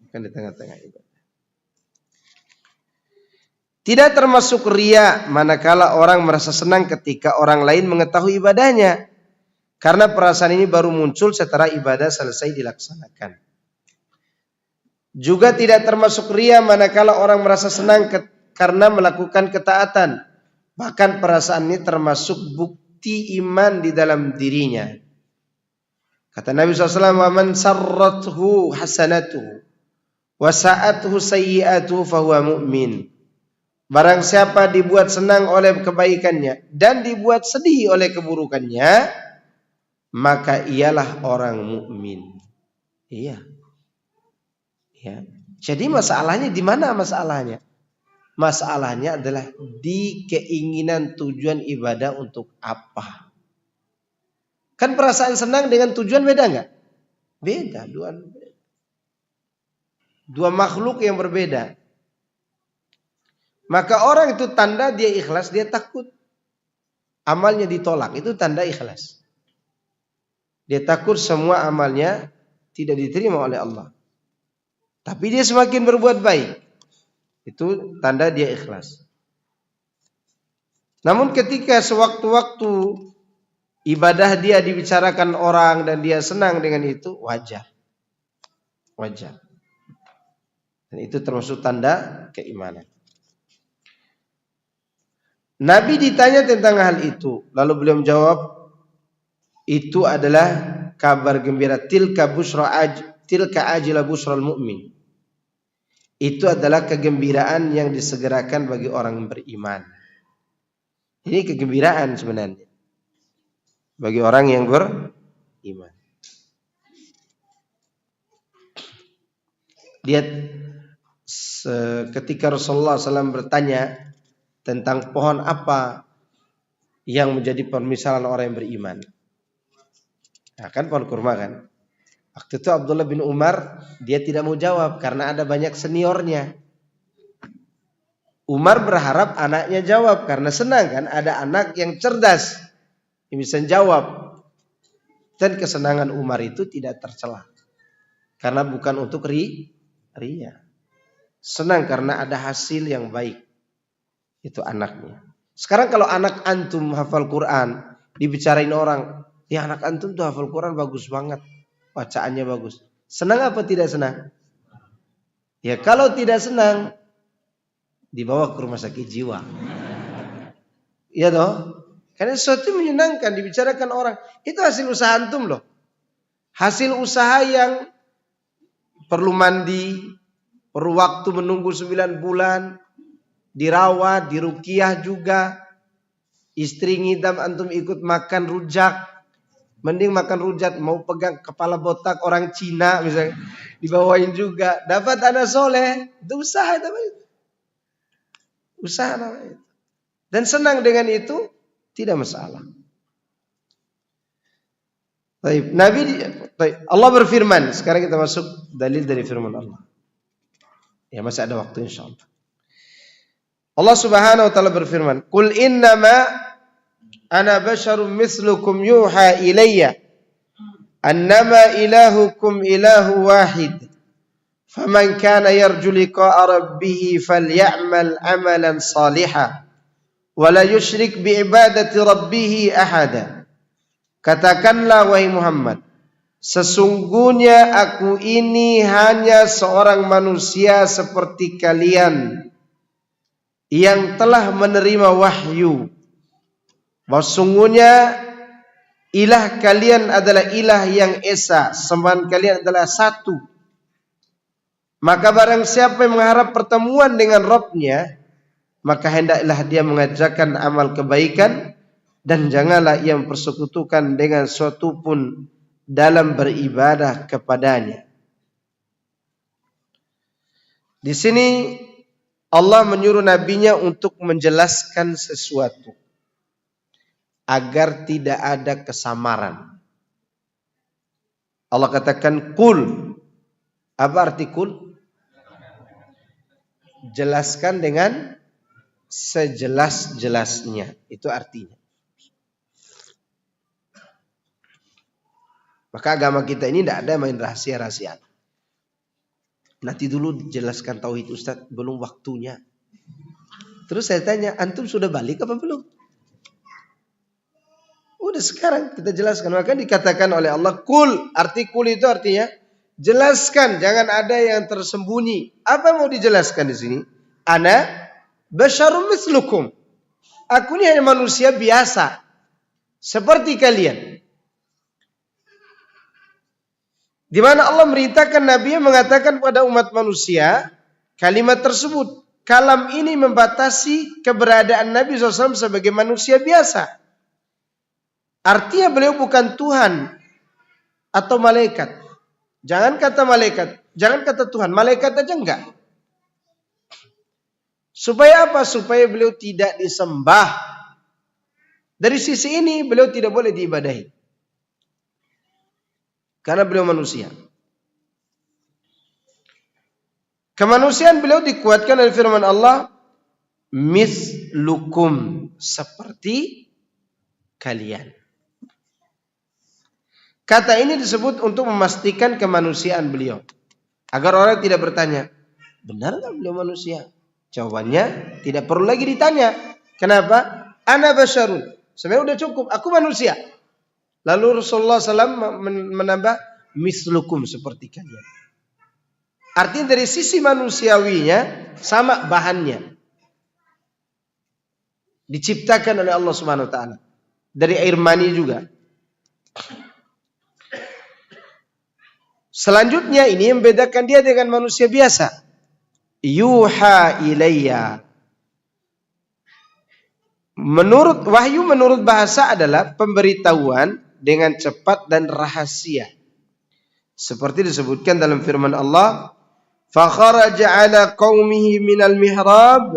Bukan di tengah-tengah ibadah. Tidak termasuk riya manakala orang merasa senang ketika orang lain mengetahui ibadahnya. Karena perasaan ini baru muncul setelah ibadah selesai dilaksanakan. Juga tidak termasuk riya manakala orang merasa senang karena melakukan ketaatan. Bahkan perasaan ini termasuk bukti iman di dalam dirinya. Kata Nabi SAW, "Wa man sarrathu hasanatuhu wa sa'atuhu sayyi'atuhu fahuwa mu'min." Barang siapa dibuat senang oleh kebaikannya dan dibuat sedih oleh keburukannya, maka ialah orang mukmin. Iya. Ya. Jadi masalahnya di mana masalahnya? Masalahnya adalah di keinginan tujuan ibadah untuk apa? Kan perasaan senang dengan tujuan beda enggak? Beda, dua makhluk yang berbeda. Maka orang itu tanda dia ikhlas, dia takut amalnya ditolak, itu tanda ikhlas. Dia takut semua amalnya tidak diterima oleh Allah. Tapi dia semakin berbuat baik, itu tanda dia ikhlas. Namun ketika sewaktu-waktu ibadah dia dibicarakan orang dan dia senang dengan itu, wajar. Dan itu termasuk tanda keimanan. Nabi ditanya tentang hal itu, lalu beliau menjawab, itu adalah kabar gembira, tilka ajila busyral mu'min. Itu adalah kegembiraan yang disegerakan bagi orang beriman. Ini kegembiraan sebenarnya bagi orang yang beriman. Lihat ketika Rasulullah SAW bertanya tentang pohon apa yang menjadi permisalan orang yang beriman. Nah, kan pohon kurma kan. Waktu itu Abdullah bin Umar dia tidak mau jawab karena ada banyak seniornya. Umar berharap anaknya jawab karena senang kan ada anak yang cerdas yang bisa jawab. Dan kesenangan Umar itu tidak tercela. Karena bukan untuk riya. Senang karena ada hasil yang baik. Itu anaknya. Sekarang kalau anak antum hafal Quran, dibicarain orang, ya anak antum tuh hafal Quran bagus banget, bacaannya bagus. Senang apa tidak senang? Ya kalau tidak senang, dibawa ke rumah sakit jiwa. Iya toh? Karena sesuatu menyenangkan dibicarakan orang, itu hasil usaha antum loh. Hasil usaha yang perlu mandi, perlu waktu menunggu 9 bulan. Dirawat, diruqyah juga. Istri ngidam antum ikut makan rujak. Mending makan rujak, mau pegang kepala botak orang Cina misalnya, dibawain juga. Dapat anak soleh, itu usaha namanya. Usaha namanya. Dan senang dengan itu, tidak masalah. Baik, Allah berfirman. Sekarang kita masuk dalil dari firman Allah. Ya masih ada waktu insyaallah. Allah Subhanahu wa taala berfirman, "Qul innama ana basyarum mislukum yuha ilayya annama ilahukum ilahu wahid. Faman kana yarju liqa'a rabbih falyamal 'amalan shalihan wa la yusyrik bi ibadati rabbih ahada." Katakanlah wahai Muhammad, sesungguhnya aku ini hanya seorang manusia seperti kalian yang telah menerima wahyu bahwa sungguhnya ilah kalian adalah ilah yang esa, sembahan kalian adalah satu. Maka barang siapa yang mengharap pertemuan dengan Rabbnya, maka hendaklah dia mengajarkan amal kebaikan dan janganlah ia mempersekutukan dengan suatu pun dalam beribadah kepadanya. Di sini Allah menyuruh nabinya untuk menjelaskan sesuatu agar tidak ada kesamaran. Allah katakan kul. Apa arti kul? Jelaskan dengan sejelas-jelasnya. Itu artinya. Maka agama kita ini tidak ada main rahasia-rahasiaan. Nanti dulu jelaskan tauhid Ustaz, belum waktunya. Terus saya tanya, antum sudah balik apa belum? Udah sekarang kita jelaskan. Maka dikatakan oleh Allah kul. Arti kul itu artinya jelaskan, jangan ada yang tersembunyi. Apa mau dijelaskan di sini? Ana basyarum mislukum. Aku ini hanya manusia biasa seperti kalian. Di mana Allah merintahkan Nabi mengatakan pada umat manusia kalimat tersebut. Kalam ini membatasi keberadaan Nabi SAW sebagai manusia biasa. Artinya beliau bukan Tuhan atau malaikat. Jangan kata malaikat, jangan kata Tuhan, malaikat aja enggak. Supaya apa? Supaya beliau tidak disembah. Dari sisi ini beliau tidak boleh diibadahi. Karena beliau manusia. Kemanusiaan beliau dikuatkan oleh firman Allah, mislukum, seperti kalian. Kata ini disebut untuk memastikan kemanusiaan beliau. Agar orang tidak bertanya, benar nggak beliau manusia? Jawabannya tidak perlu lagi ditanya. Kenapa? Ana basyarun. Sebenarnya udah cukup, aku manusia. Lalu Rasulullah SAW menambah mislukum, seperti kalian. Artinya dari sisi manusiawinya sama bahannya. Diciptakan oleh Allah Subhanahu wa taala. Dari air mani juga. Selanjutnya ini yang membedakan dia dengan manusia biasa. Yuha ilayya. Wahyu menurut bahasa adalah pemberitahuan dengan cepat dan rahasia. Seperti disebutkan dalam firman Allah, فَخَرَجَ عَلَى قَوْمِهِ مِنَ الْمِحْرَابِ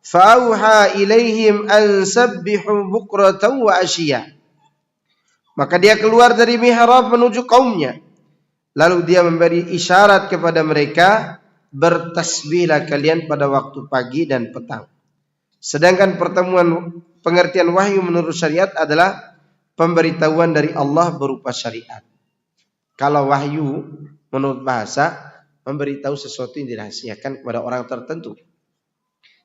فَأَوْحَى إِلَيْهِمْ أَنْ سَبِّحُوا بُكْرَةً وَعَشِيًّا. Maka dia keluar dari mihrab menuju kaumnya. Lalu dia memberi isyarat kepada mereka, bertasbihlah kalian pada waktu pagi dan petang. Sedangkan pengertian wahyu menurut syariat adalah pemberitahuan dari Allah berupa syariat. Kalau wahyu menurut bahasa memberitahu sesuatu yang dirahasiakan kepada orang tertentu.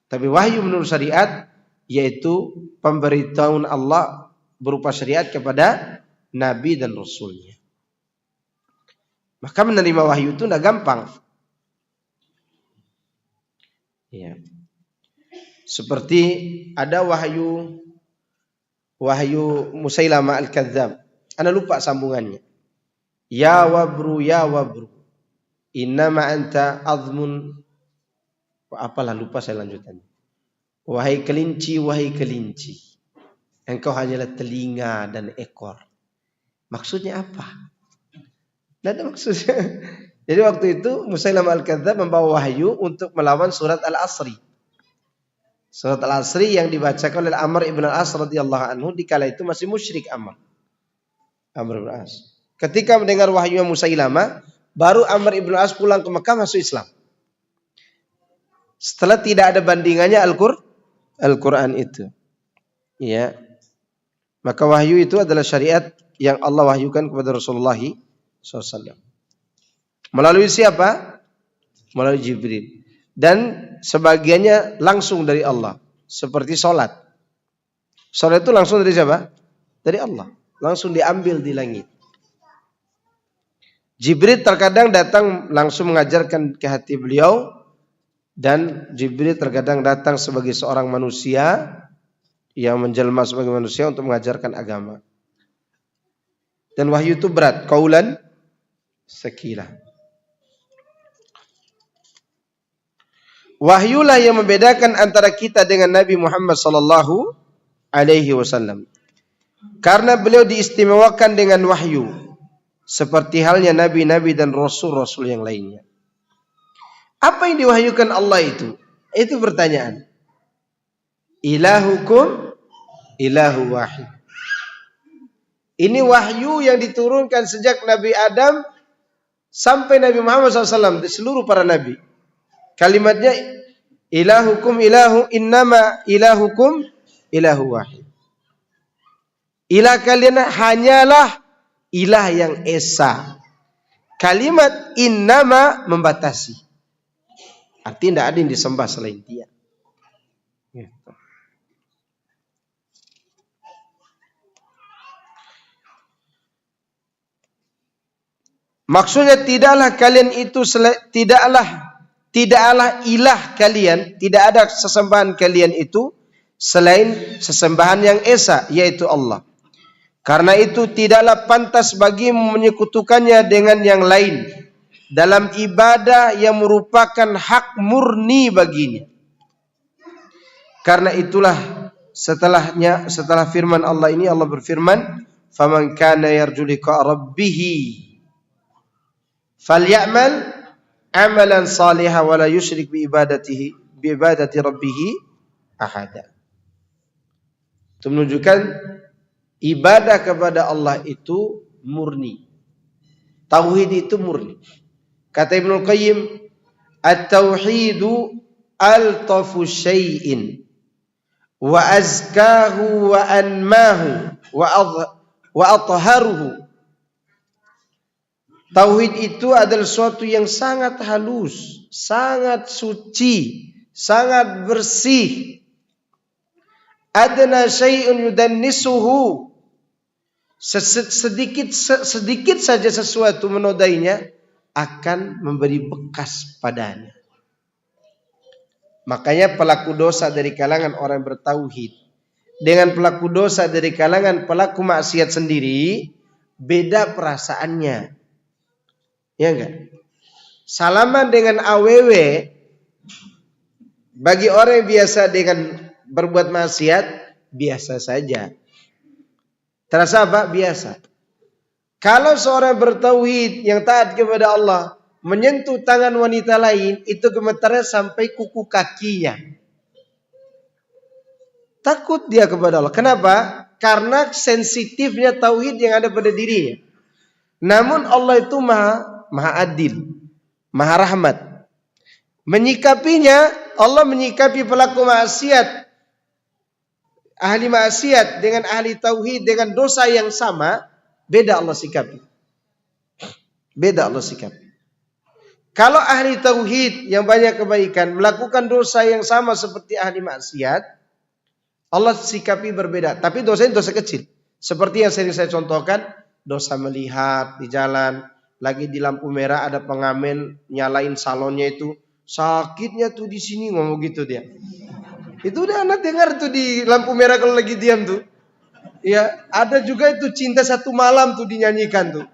Tapi wahyu menurut syariat yaitu pemberitahuan Allah berupa syariat kepada Nabi dan Rasulnya. Maka menerima wahyu itu tidak gampang. Ya. Seperti ada wahyu Musailamah Al-Kadzdzab. Ana lupa sambungannya. Ya wabru, innama anta azmun. Apalah, lupa saya lanjutannya. Wahai kelinci, engkau hanyalah telinga dan ekor. Maksudnya apa? Tidak ada maksudnya. Jadi waktu itu Musailamah Al-Kadzdzab membawa wahyu untuk melawan surat Al-Asri. Surat Al-Asri yang dibacakan oleh Amr ibn al-As radhiyallahu anhu, dikala itu masih musyrik Amr ibn al-As. Ketika mendengar wahyu Musailamah, baru Amr ibn al-As pulang ke Mekah masuk Islam. Setelah tidak ada bandingannya Al-Quran itu. Ya. Maka wahyu itu adalah syariat yang Allah wahyukan kepada Rasulullah SAW. Melalui siapa? Melalui Jibril. Dan sebagiannya langsung dari Allah. Seperti sholat. Sholat itu langsung dari siapa? Dari Allah. Langsung diambil di langit. Jibril terkadang datang langsung mengajarkan ke hati beliau. Dan Jibril terkadang datang sebagai seorang manusia yang menjelma sebagai manusia untuk mengajarkan agama. Dan wahyu itu berat. Qaulan sakila. Wahyulah yang membedakan antara kita dengan Nabi Muhammad sallallahu alaihi wasallam. Karena beliau diistimewakan dengan wahyu, seperti halnya nabi-nabi dan rasul-rasul yang lainnya. Apa yang diwahyukan Allah itu? Itu pertanyaan. Ilahukum ilahu wahid. Ini wahyu yang diturunkan sejak Nabi Adam sampai Nabi Muhammad SAW, di seluruh para nabi. Kalimatnya ilahukum ilahu, innama ilahukum ilahu wahid. Ilah kalian hanyalah ilah yang esa. Kalimat innama membatasi. Artinya tidak ada yang disembah selain Dia. Gitu. Maksudnya tidaklah kalian itu tidaklah ilah kalian, tidak ada sesembahan kalian itu selain sesembahan yang esa, yaitu Allah. Karena itu tidaklah pantas bagimu menyekutukannya dengan yang lain dalam ibadah yang merupakan hak murni baginya. Karena itulah setelah firman Allah ini, Allah berfirman, "Faman kana yarju liqa rabbih falyamal amalan salihan wa la yusyrik bi ibadati rabbih ahada." Itu menunjukkan ibadah kepada Allah itu murni. Tauhid itu murni. Kata Ibnu Qayyim, "At-tauhidu altafu syai'in wa azkahu wa anmahu wa atharuhu." Tauhid itu adalah sesuatu yang sangat halus, sangat suci, sangat bersih. Adna syai'un yudannisuhu. Sedikit saja sesuatu menodainya akan memberi bekas padanya. Makanya pelaku dosa dari kalangan orang bertauhid dengan pelaku dosa dari kalangan pelaku maksiat sendiri beda perasaannya. Ya enggak? Salaman dengan AWW bagi orang yang biasa dengan berbuat maksiat biasa saja. Terasa apa? Biasa. Kalau seorang bertauhid yang taat kepada Allah menyentuh tangan wanita lain, itu gemetarnya sampai kuku kakinya. Takut dia kepada Allah. Kenapa? Karena sensitifnya tauhid yang ada pada dirinya. Namun Allah itu maha adil, maha rahmat. Menyikapinya, Allah menyikapi pelaku maksiat, ahli maksiat dengan ahli tauhid dengan dosa yang sama, beda Allah sikapi. Beda Allah sikapi. Kalau ahli tauhid yang banyak kebaikan melakukan dosa yang sama seperti ahli maksiat, Allah sikapi berbeda. Tapi dosanya dosa kecil. Seperti yang sering saya contohkan, dosa melihat di jalan, lagi di lampu merah ada pengamen nyalain salonnya itu, sakitnya tuh di sini, ngomong gitu dia. Itu udah anak dengar tuh di lampu merah kalau lagi diam tuh. Ya, ada juga itu cinta satu malam tuh dinyanyikan tuh.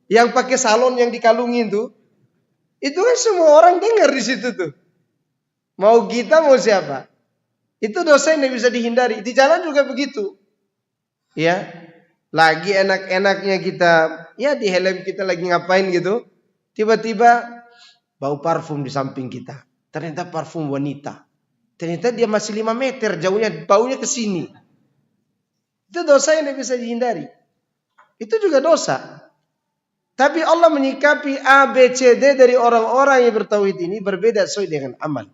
Yang pakai salon yang dikalungin tuh. Itu kan semua orang dengar di situ tuh. Mau kita mau siapa? Itu dosa yang tidak bisa dihindari. Di jalan juga begitu. Ya. Lagi enak-enaknya kita, ya di helm kita lagi ngapain gitu. Tiba-tiba bau parfum di samping kita. Ternyata parfum wanita. Ternyata dia masih 5 meter jauhnya, baunya ke sini. Itu dosa yang tidak bisa dihindari. Itu juga dosa. Tapi Allah menyikapi A, B, C, D dari orang-orang yang bertauhid ini berbeda sesuai dengan amal.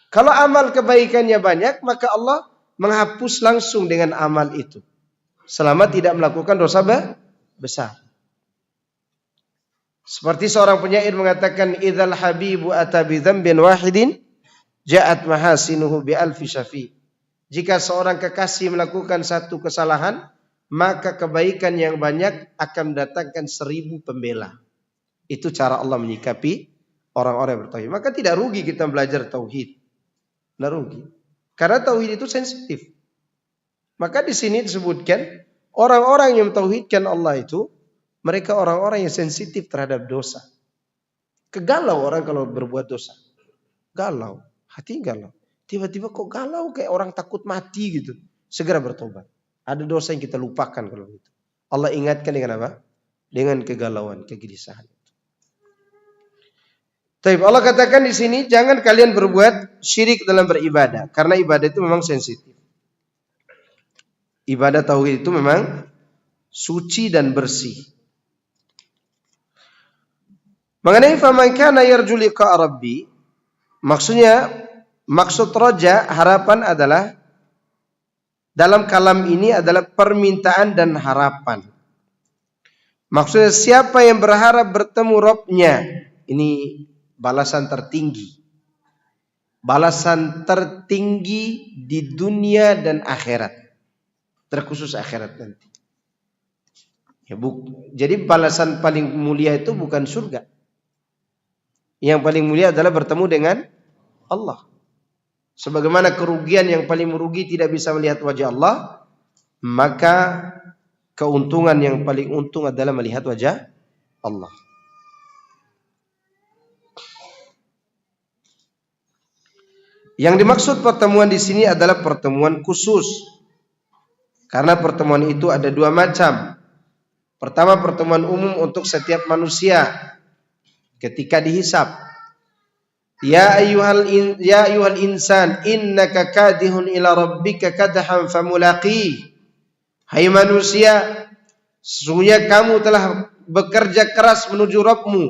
Kalau amal kebaikannya banyak, maka Allah menghapus langsung dengan amal itu. Selama tidak melakukan dosa besar. Seperti seorang penyair mengatakan, "Idzal habibu ata bi dzambin wahidin ja'at mahasinuhu bi alfi syafi." Jika seorang kekasih melakukan satu kesalahan, maka kebaikan yang banyak akan mendatangkan 1000 pembela. Itu cara Allah menyikapi orang-orang yang bertauhid. Maka tidak rugi kita belajar tauhid. Tidak rugi. Karena tauhid itu sensitif. Maka di sini disebutkan orang-orang yang mentauhidkan Allah itu, mereka orang-orang yang sensitif terhadap dosa. Kegalau orang kalau berbuat dosa. galau, hati galau. Tiba-tiba kok galau kayak orang takut mati gitu. Segera bertobat. Ada dosa yang kita lupakan kalau itu. Allah ingatkan dengan apa? Dengan kegalauan, kegelisahan. Tapi Allah katakan di sini jangan kalian berbuat syirik dalam beribadah, karena ibadah itu memang sensitif. Ibadah tauhid itu memang suci dan bersih. Mengenai faman kana yarju liqa rabbi, maksudnya maksud roja harapan adalah dalam kalam ini adalah permintaan dan harapan. Maksudnya siapa yang berharap bertemu Rabb-nya, ini balasan tertinggi. Balasan tertinggi di dunia dan akhirat. Terkhusus akhirat nanti. Ya, jadi balasan paling mulia itu bukan surga. Yang paling mulia adalah bertemu dengan Allah. Sebagaimana kerugian yang paling merugi tidak bisa melihat wajah Allah, maka keuntungan yang paling untung adalah melihat wajah Allah. Yang dimaksud pertemuan di sini adalah pertemuan khusus. Karena pertemuan itu ada dua macam. Pertama, pertemuan umum untuk setiap manusia ketika dihisab. Ya ayyuhal insan innaka kadihun ila rabbika kadhan famulaqih. Hai manusia, sesungguhnya kamu telah bekerja keras menuju Rabbmu,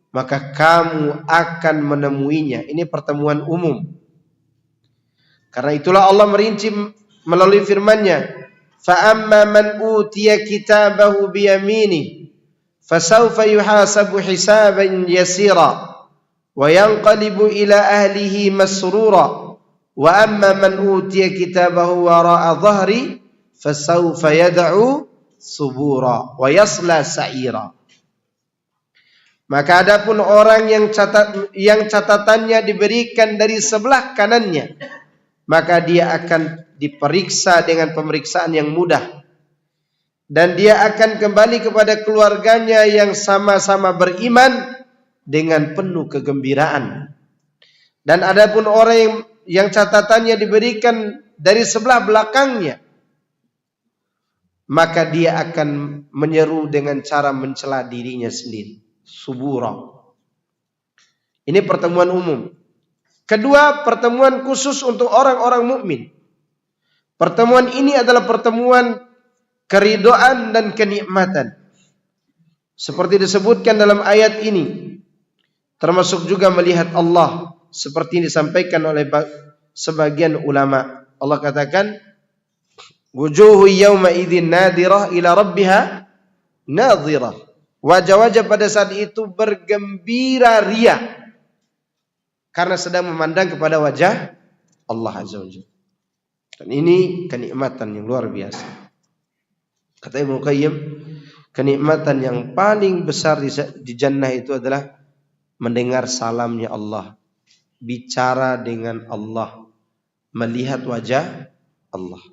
maka kamu akan menemuinya. Ini pertemuan umum. Karena itulah Allah merinci melalui firman-Nya, fa amma man utiya kitabahu bi yaminihi fasawfa yuhasabu hisaban yasira wa yanqalibu ila ahlihi masrura wa amma man utiya kitabahu wara'a dhahri fasawfa yad'u subura wa yasla sa'ira. Maka adapun orang yang catatannya diberikan dari sebelah kanannya, maka dia akan diperiksa dengan pemeriksaan yang mudah. Dan dia akan kembali kepada keluarganya yang sama-sama beriman dengan penuh kegembiraan. Dan adapun orang yang catatannya diberikan dari sebelah belakangnya, maka dia akan menyeru dengan cara mencela dirinya sendiri. Subura. Ini pertemuan umum. Kedua, pertemuan khusus untuk orang-orang mukmin. Pertemuan ini adalah pertemuan keridhaan dan kenikmatan. Seperti disebutkan dalam ayat ini. Termasuk juga melihat Allah. Seperti yang disampaikan oleh sebagian ulama. Allah katakan, wujuhu yawma idzin nadirah ila rabbiha nadhirah. Wajah-wajah pada saat itu bergembira ria karena sedang memandang kepada wajah Allah Azza wa Jalla. Dan ini kenikmatan yang luar biasa. Kata Ibnu Qayyim, kenikmatan yang paling besar di jannah itu adalah mendengar salamnya Allah, bicara dengan Allah, melihat wajah Allah.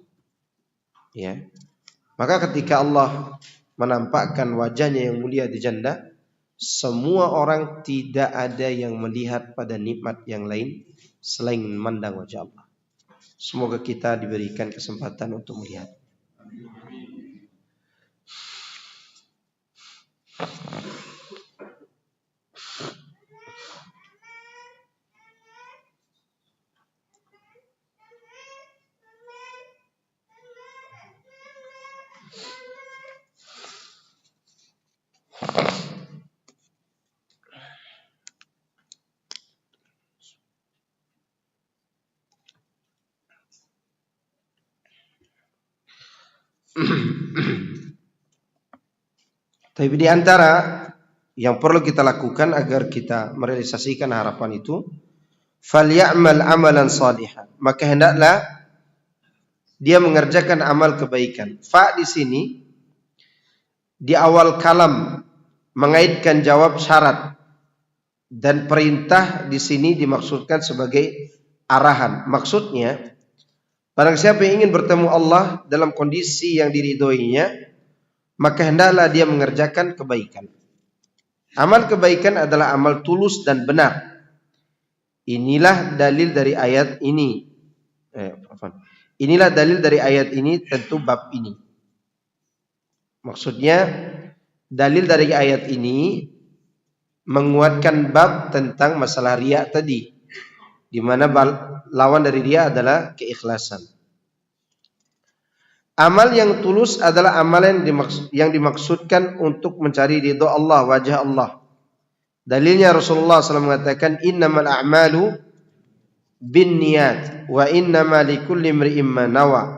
Ya. Maka ketika Allah menampakkan wajahnya yang mulia di jannah, semua orang tidak ada yang melihat pada nikmat yang lain selain memandang wajah Allah. Semoga kita diberikan kesempatan untuk melihat. Tapi di antara yang perlu kita lakukan agar kita merealisasikan harapan itu, falyamal amalan salihan. Maka hendaklah dia mengerjakan amal kebaikan. Fa di sini di awal kalam mengaitkan jawab syarat, dan perintah di sini dimaksudkan sebagai arahan. Maksudnya, barang siapa yang ingin bertemu Allah dalam kondisi yang diridhoinya, maka hendaklah dia mengerjakan kebaikan. Amal kebaikan adalah amal tulus dan benar Inilah dalil dari ayat ini. Inilah dalil dari ayat ini, tentu bab ini. Maksudnya dalil dari ayat ini menguatkan bab tentang masalah riya tadi, di mana lawan dari riya adalah keikhlasan. Amal yang tulus adalah amalan yang dimaksudkan untuk mencari ridha Allah, wajah Allah. Dalilnya Rasulullah SAW mengatakan, innamal a'malu binniyat wa innama likulli imri'in ma nawa.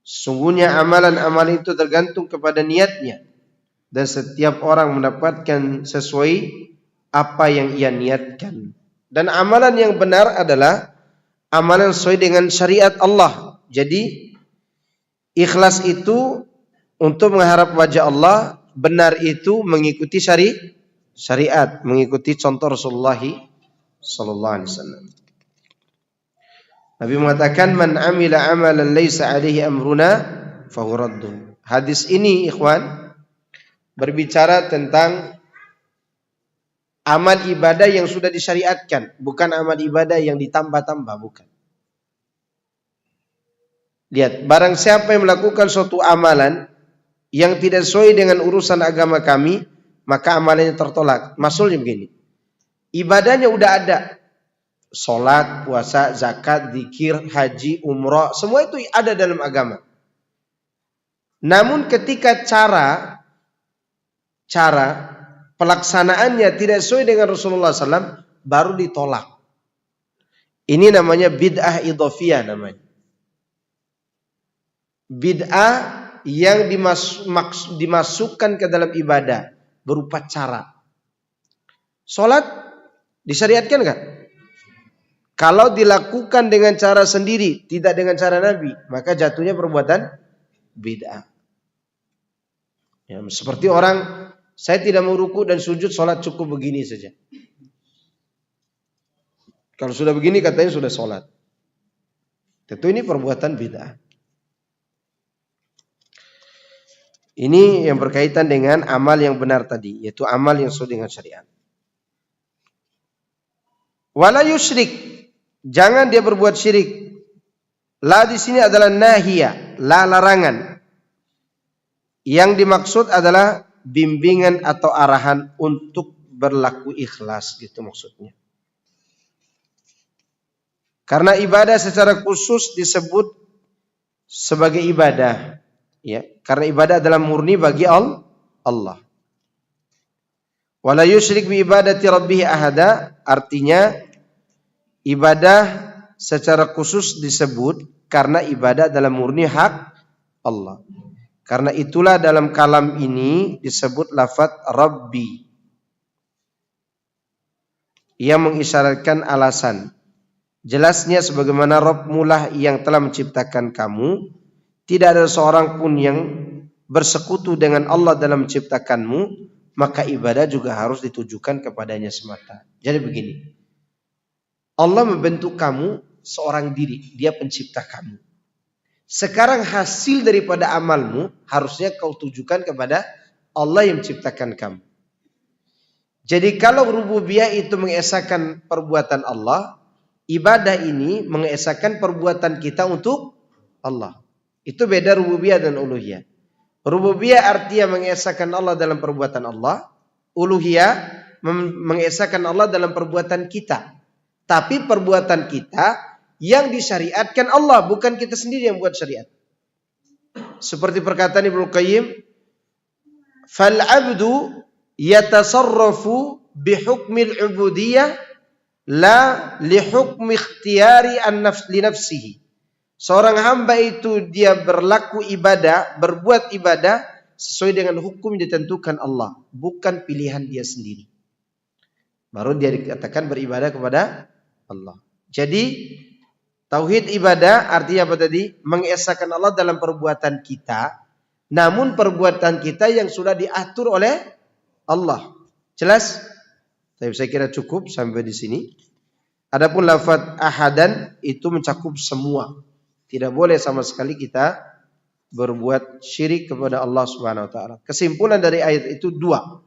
Sungguhnya amalan-amalan itu tergantung kepada niatnya, dan setiap orang mendapatkan sesuai apa yang ia niatkan. Dan amalan yang benar adalah amalan sesuai dengan syariat Allah. Jadi ikhlas itu untuk mengharap wajah Allah, benar itu mengikuti syariat, mengikuti contoh Rasulullah sallallahu alaihi wasallam. Nabi mengatakan, man amila amalan laisa alaihi amruna fahuwa raddun. Hadis ini ikhwan berbicara tentang amal ibadah yang sudah disyariatkan, bukan amal ibadah yang ditambah-tambah, bukan. Lihat, barang siapa yang melakukan suatu amalan yang tidak sesuai dengan urusan agama kami, maka amalannya tertolak. Maksudnya begini, ibadahnya udah ada, sholat, puasa, zakat, zikir, haji, umrah, semua itu ada dalam agama. Namun ketika cara pelaksanaannya tidak sesuai dengan Rasulullah SAW, baru ditolak. Ini namanya bid'ah idhofiyah namanya. Bid'ah yang dimasukkan ke dalam ibadah berupa cara. Sholat disyariatkan enggak? Kalau dilakukan dengan cara sendiri, tidak dengan cara Nabi, maka jatuhnya perbuatan bid'ah. Ya, seperti orang, saya tidak mau ruku dan sujud, sholat cukup begini saja. Kalau sudah begini katanya sudah sholat. Tentu ini perbuatan bid'ah. Ini yang berkaitan dengan amal yang benar tadi, yaitu amal yang sesuai dengan syariat. Wala yusyrik, jangan dia berbuat syirik. La di sini adalah nahiyah, la larangan. Yang dimaksud adalah bimbingan atau arahan untuk berlaku ikhlas, gitu maksudnya. Karena ibadah secara khusus disebut sebagai ibadah, ya, karena ibadah adalah murni bagi Allah. Wala yusyrik bi ibadati rabbih ahada, artinya ibadah secara khusus disebut karena ibadah adalah murni hak Allah. Karena itulah dalam kalam ini disebut lafaz Rabbi yang mengisyaratkan alasan. Jelasnya sebagaimana Rabbmulah yang telah menciptakan kamu, tidak ada seorang pun yang bersekutu dengan Allah dalam menciptakanmu, maka ibadah juga harus ditujukan kepadanya semata. Jadi begini, Allah membentuk kamu seorang diri, dia pencipta kamu. Sekarang hasil daripada amalmu harusnya kau tujukan kepada Allah yang menciptakan kamu. Jadi kalau rububiyah itu mengesahkan perbuatan Allah, ibadah ini mengesahkan perbuatan kita untuk Allah. Itu beda rububiyah dan uluhiyah. Rububiyah artinya mengesahkan Allah dalam perbuatan Allah. Uluhiyah mengesahkan Allah dalam perbuatan kita. Tapi perbuatan kita yang disyariatkan Allah, bukan kita sendiri yang buat syariat. Seperti perkataan Ibnu Qayyim, fal abdu yatasarrafu bihukmil ubudiyah la lihukmi ikhtiyari li nafsihi. Seorang hamba itu dia berlaku ibadah, berbuat ibadah sesuai dengan hukum yang ditentukan Allah, bukan pilihan dia sendiri. Baru dia dikatakan beribadah kepada Allah. Jadi tauhid ibadah artinya apa tadi? Mengesahkan Allah dalam perbuatan kita, namun perbuatan kita yang sudah diatur oleh Allah. Jelas? Saya kira cukup sampai di sini. Adapun lafaz ahadan itu mencakup semua. Tidak boleh sama sekali kita berbuat syirik kepada Allah Subhanahu wa taala. Kesimpulan dari ayat itu dua.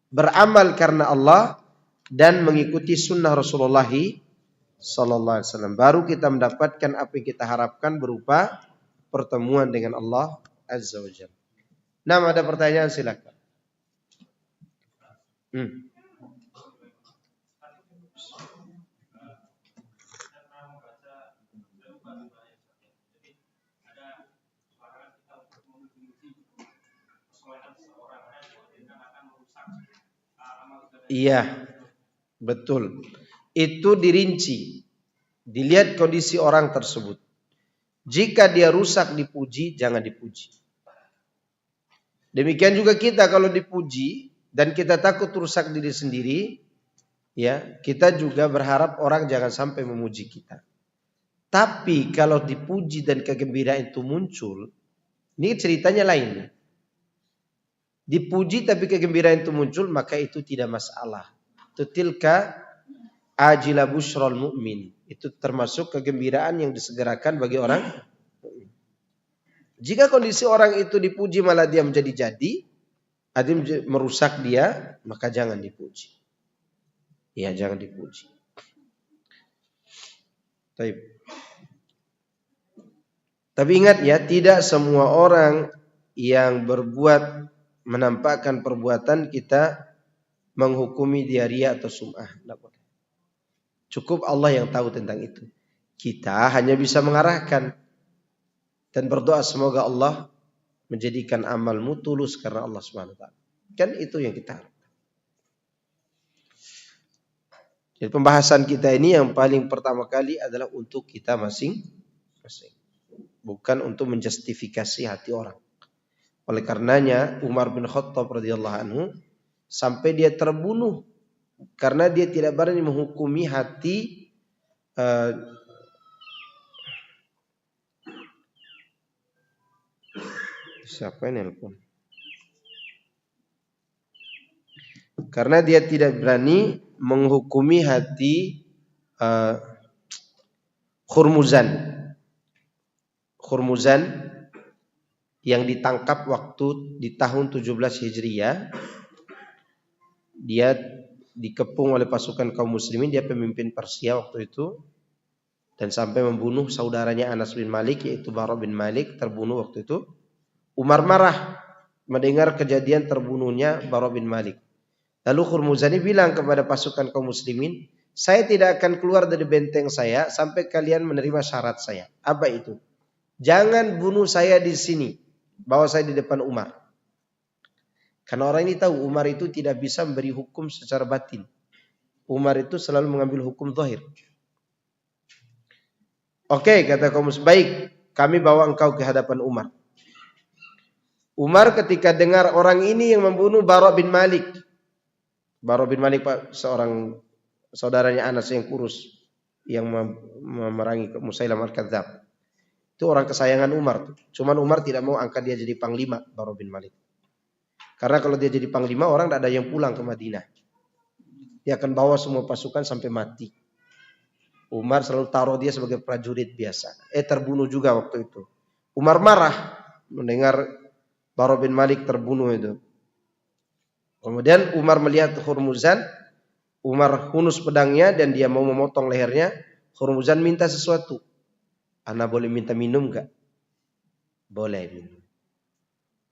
Beramal karena Allah dan mengikuti sunnah Rasulullah sallallahu alaihi wasallam. Baru kita mendapatkan apa yang kita harapkan berupa pertemuan dengan Allah azza wajalla. Nah, ada pertanyaan silakan. Iya, betul. Itu dirinci. Dilihat kondisi orang tersebut. Jika dia rusak dipuji, jangan dipuji. Demikian juga kita kalau dipuji dan kita takut rusak diri sendiri, ya, kita juga berharap orang jangan sampai memuji kita. Tapi kalau dipuji dan kegembiraan itu muncul, ini ceritanya lain. Dipuji tapi kegembiraan itu muncul, maka itu tidak masalah. Itu tilka ajila busyral mu'min. Itu termasuk kegembiraan yang disegerakan bagi orang. Jika kondisi orang itu dipuji malah dia menjadi-jadi, artinya merusak dia, maka jangan dipuji. Ya, jangan dipuji. Tapi ingat ya, tidak semua orang yang berbuat menampakkan perbuatan kita menghukumi dia riya atau sum'ah. Cukup Allah yang tahu tentang itu. Kita hanya bisa mengarahkan dan berdoa semoga Allah menjadikan amalmu tulus karena Allah Subhanahu wa taala. Kan itu yang kita harapkan. Jadi pembahasan kita ini yang paling pertama kali adalah untuk kita masing-masing. Bukan untuk menjustifikasi hati orang. Oleh karenanya Umar bin Khattab radhiyallahu anhu sampai dia terbunuh karena dia tidak berani menghukumi hati siapa yang nelpon? Karena dia tidak berani menghukumi hati Hurmuzan yang ditangkap waktu di tahun 17 Hijriah. Dia dikepung oleh pasukan kaum muslimin, dia pemimpin Persia waktu itu, dan sampai membunuh saudaranya Anas bin Malik yaitu Bara bin Malik, terbunuh waktu itu. Umar marah mendengar kejadian terbunuhnya Bara bin Malik. Lalu Hurmuzani bilang kepada pasukan kaum muslimin, saya tidak akan keluar dari benteng saya sampai kalian menerima syarat saya. Apa itu? Jangan bunuh saya di sini, bawa saya di depan Umar. Karena orang ini tahu Umar itu tidak bisa memberi hukum secara batin. Umar itu selalu mengambil hukum zahir. Oke, kata kaum muslimin, baik, kami bawa engkau ke hadapan Umar. Umar ketika dengar orang ini yang membunuh Bara bin Malik. Bara bin Malik Pak, seorang saudaranya Anas yang kurus, yang memerangi Musailamah al-Kadzdzab. Itu orang kesayangan Umar. Cuman Umar tidak mau angkat dia jadi panglima, Bara bin Malik. Karena kalau dia jadi panglima, orang tidak ada yang pulang ke Madinah. Dia akan bawa semua pasukan sampai mati. Umar selalu taruh dia sebagai prajurit biasa. Terbunuh juga waktu itu. Umar marah mendengar Bara bin Malik terbunuh itu. Kemudian Umar melihat Hurmuzan. Umar hunus pedangnya dan dia mau memotong lehernya. Hurmuzan minta sesuatu. Ana boleh minta minum gak? Boleh minum.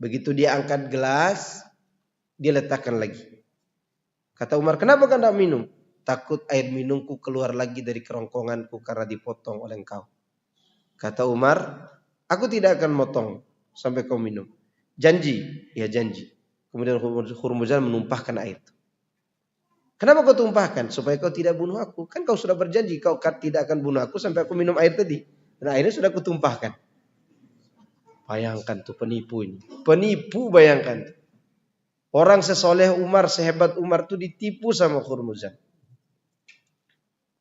Begitu dia angkat gelas, dia letakkan lagi. Kata Umar, kenapa kau tidak minum? Takut air minumku keluar lagi dari kerongkonganku karena dipotong oleh engkau. Kata Umar, aku tidak akan motong sampai kau minum. Janji? Ya janji. Kemudian Hurmuzan menumpahkan air itu. Kenapa kau tumpahkan? Supaya kau tidak bunuh aku. Kan kau sudah berjanji kau tidak akan bunuh aku sampai aku minum air tadi. Dan airnya sudah aku tumpahkan. Bayangkan tuh penipu ini. Penipu, bayangkan. Orang sesoleh Umar, sehebat Umar tuh ditipu sama Hurmuzan.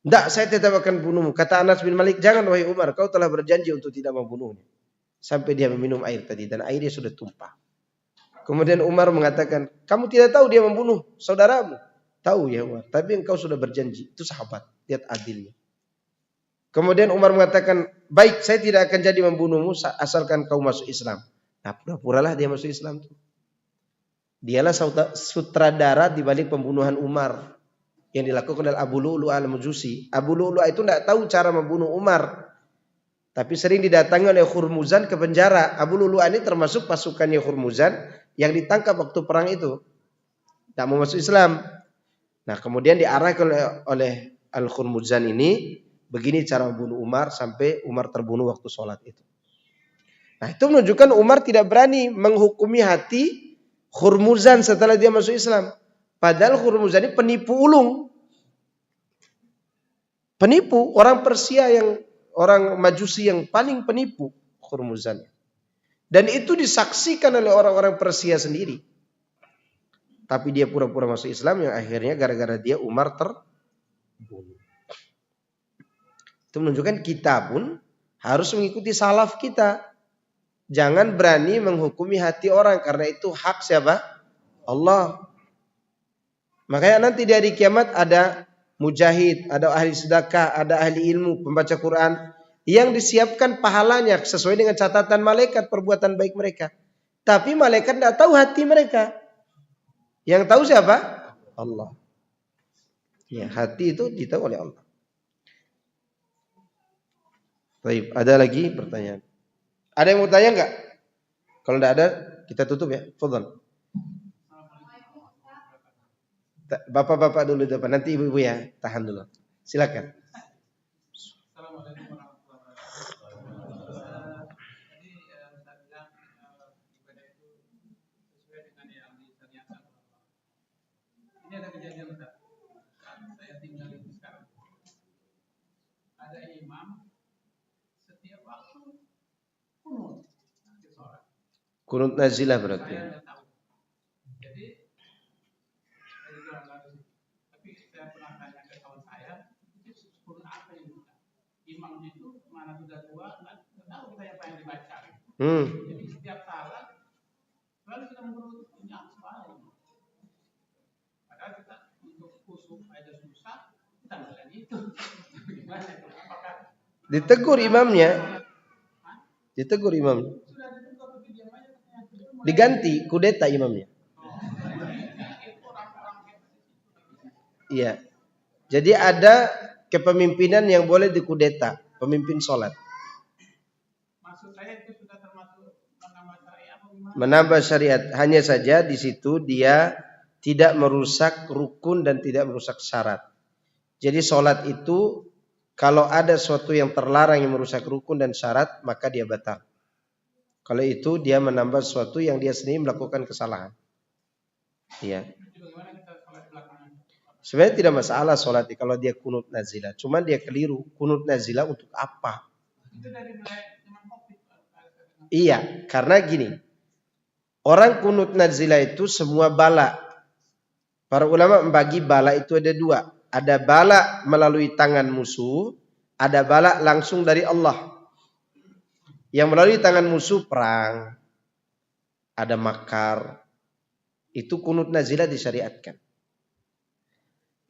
Tidak, saya tetap akan bunuhmu. Kata Anas bin Malik, jangan wahai Umar, kau telah berjanji untuk tidak membunuhnya. Sampai dia meminum air tadi dan airnya sudah tumpah. Kemudian Umar mengatakan, kamu tidak tahu dia membunuh saudaramu? Tahu ya Umar, tapi engkau sudah berjanji. Itu sahabat, lihat adilnya. Kemudian Umar mengatakan, baik, saya tidak akan jadi membunuhmu asalkan kau masuk Islam. Nah, pura-puralah dia masuk Islam. Dialah sutradara di balik pembunuhan Umar. yang dilakukan oleh Abu Lu'lu' al-Majusi. Abu Lu'lu' itu tidak tahu cara membunuh Umar, tapi sering didatangi oleh Hurmuzan ke penjara. Abu Lu'lu' ini termasuk pasukannya Hurmuzan yang ditangkap waktu perang itu, tidak mau masuk Islam. Nah kemudian diarahkan oleh Al-Hurmuzan ini, begini cara membunuh Umar sampai Umar terbunuh waktu sholat itu. Nah itu menunjukkan Umar tidak berani menghukumi hati Hurmuzan setelah dia masuk Islam. Padahal Hurmuzan ini penipu ulung. Penipu, orang Persia orang Majusi yang paling penipu Hurmuzan. Dan itu disaksikan oleh orang-orang Persia sendiri. Tapi dia pura-pura masuk Islam yang akhirnya gara-gara dia Umar terbunuh. Itu menunjukkan kita pun harus mengikuti salaf kita. Jangan berani menghukumi hati orang karena itu hak siapa? Allah. Makanya nanti di hari kiamat ada mujahid, ada ahli sedekah, ada ahli ilmu, pembaca Quran yang disiapkan pahalanya sesuai dengan catatan malaikat perbuatan baik mereka. Tapi malaikat tidak tahu hati mereka. Yang tahu siapa? Allah. Ya, hati itu ditahu oleh Allah. Baik, ada lagi pertanyaan? Ada yang mau tanya enggak? Kalau tidak ada, kita tutup ya. Fadhal. Bapak-bapak dulu depan, nanti ibu-ibu ya, tahan dulu. Silakan. Assalamualaikum warahmatullahi wabarakatuh. Tadi Ustaz bilang ibadah itu sesuai dengan yang disyariatkan. Ini ada kejadian Ustaz. Saya tinggal di sekarang. Ada imam setiap waktu kunut di sholat. Kunut nazilah berarti. Saya nggak tahu. Jadi saya juga nggak tahu. Tapi saya pernah tanya ke kawan saya, itu kunut apa yang kita? Imam itu mana sudah tua, nggak tahu kita apa yang dibaca. Jadi setiap salat selalu kita menurut ini apa salah. Padahal kita untuk khusyuk aja susah, kita nggak lagi itu. Gimana itu? Apakah Ditegur imamnya. Ditegur imamnya. sudah ditegur tapi diam aja? Diganti kudeta imamnya. Iya. Jadi ada kepemimpinan yang boleh dikudeta, pemimpin sholat. Maksud saya itu sudah termasuk menambah syariat atau gimana? Menambah syariat, hanya saja di situ dia tidak merusak rukun dan tidak merusak syarat. Jadi sholat itu kalau ada sesuatu yang terlarang yang merusak rukun dan syarat, maka dia batal. Kalau itu dia menambah sesuatu yang dia sendiri melakukan kesalahan. Iya. Bagaimana kita sholat belakangan? Sebenarnya tidak masalah sholat kalau dia kunut nazilah. Cuma dia keliru. Kunut nazilah untuk apa? Itu dari mulai zaman Covid. Iya, karena gini. Orang kunut nazilah itu semua bala. Para ulama membagi bala itu ada dua. Ada bala melalui tangan musuh. Ada bala langsung dari Allah. Yang melalui tangan musuh perang. Ada makar. Itu kunut nazilah disyariatkan.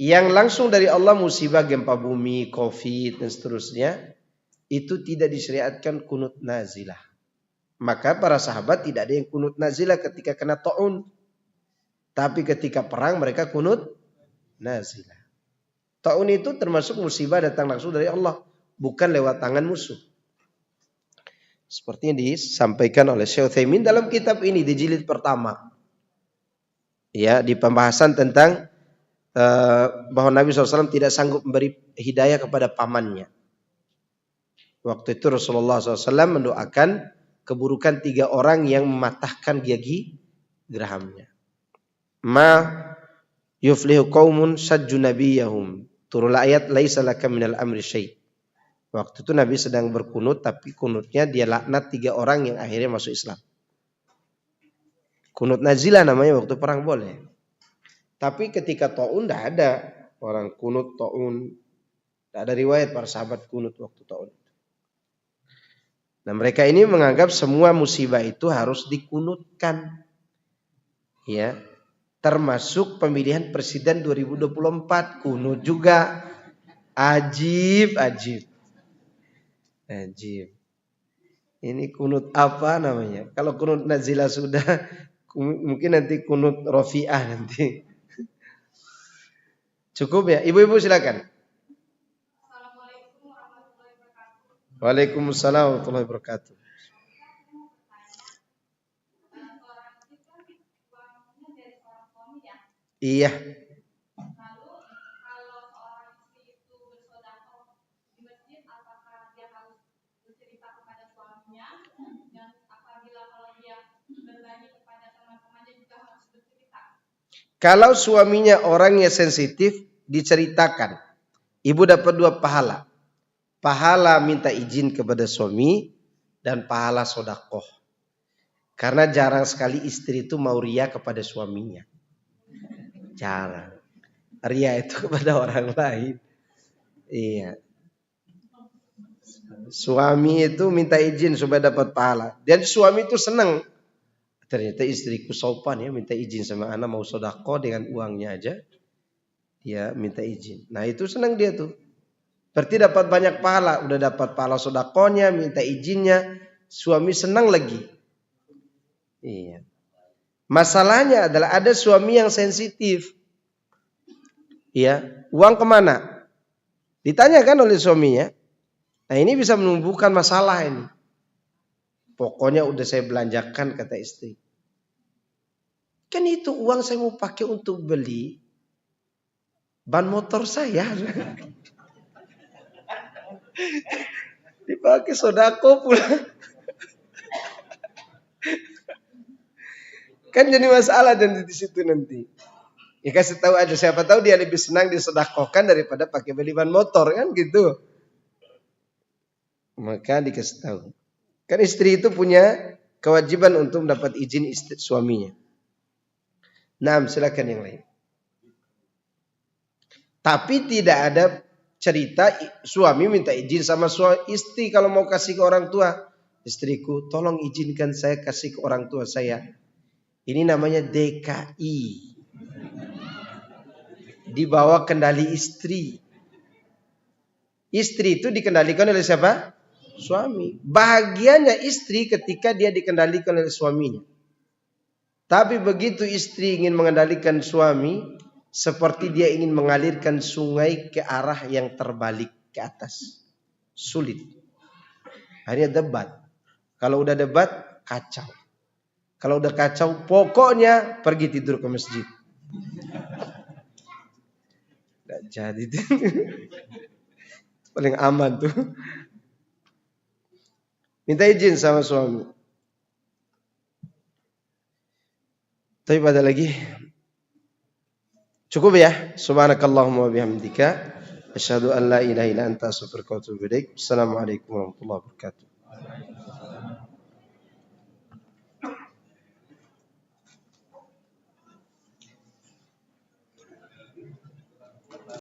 Yang langsung dari Allah musibah gempa bumi, covid dan seterusnya. Itu tidak disyariatkan kunut nazilah. Maka para sahabat tidak ada yang kunut nazilah ketika kena ta'un. Tapi ketika perang mereka kunut nazilah. Ta'un itu termasuk musibah datang langsung dari Allah. Bukan lewat tangan musuh. Seperti yang disampaikan oleh Syekh Utsaimin dalam kitab ini di jilid pertama. Ya, di pembahasan tentang bahwa Nabi SAW tidak sanggup memberi hidayah kepada pamannya. Waktu itu Rasulullah SAW mendoakan keburukan 3 orang yang mematahkan gigi gerahamnya. Ma yuflihu qaumun sajju nabiyahum. Turun ayat laisa laka minal amri syai'. Waktu itu Nabi sedang berkunut tapi kunutnya dia laknat 3 orang yang akhirnya masuk Islam. Kunut nazilah namanya waktu perang boleh. Tapi ketika ta'un tidak ada orang kunut ta'un. Tidak ada riwayat para sahabat kunut waktu ta'un. Nah mereka ini menganggap semua musibah itu harus dikunutkan. Ya, termasuk pemilihan presiden 2024 kunut juga. Ajib. Ini kunut apa namanya? Kalau kunut nazilah sudah, mungkin nanti kunut rafi'ah nanti. Cukup ya? Ibu-ibu silakan. Waalaikumsalam warahmatullahi wabarakatuh. Iya. Kalau suaminya orangnya sensitif, diceritakan. Ibu dapat 2 pahala. Pahala minta izin kepada suami dan pahala sodakoh. Karena jarang sekali istri itu mau ria kepada suaminya. Jarang. Ria itu kepada orang lain. Iya. Suami itu minta izin supaya dapat pahala. Dan suami itu senang. Ternyata istriku sopan ya, minta izin sama anak mau sedekah dengan uangnya aja. Dia minta izin. Nah itu senang dia tuh. Berarti dapat banyak pahala. Udah dapat pahala sedekahnya, minta izinnya. Suami senang lagi. Iya. Masalahnya adalah ada suami yang sensitif. Iya. Uang kemana? Ditanyakan oleh suaminya. Nah ini bisa menumbuhkan masalah ini. Pokoknya udah saya belanjakan kata istri. Kan itu uang saya mau pakai untuk beli ban motor saya. Dipakai sodako pula. Kan jadi masalah dan di situ nanti. Ya kasih tahu aja, siapa tahu dia lebih senang disedekahkan daripada pakai beli ban motor kan gitu. Maka dikasih tahu. Kan istri itu punya kewajiban untuk mendapat izin istri suaminya. Nah, silakan yang lain. Tapi tidak ada cerita suami minta izin sama istri kalau mau kasih ke orang tua. Istriku, tolong izinkan saya kasih ke orang tua saya. Ini namanya DKI. Di bawah kendali istri. Istri itu dikendalikan oleh siapa? Suami. Bahagianya istri ketika dia dikendalikan oleh suaminya. Tapi begitu istri ingin mengendalikan suami, seperti dia ingin mengalirkan sungai ke arah yang terbalik ke atas. Sulit. Akhirnya debat. Kalau udah debat, kacau. Kalau udah kacau, pokoknya pergi tidur ke masjid. Gak jadi tuh. Paling aman tuh. Minta izin sama suami. Tapi pada lagi. Cukup ya. Subhanakallahumma wa bihamdika. Asyhadu an la ilaha illa anta astaghfiruka wa atubu ilaik. Assalamualaikum warahmatullahi wabarakatuh.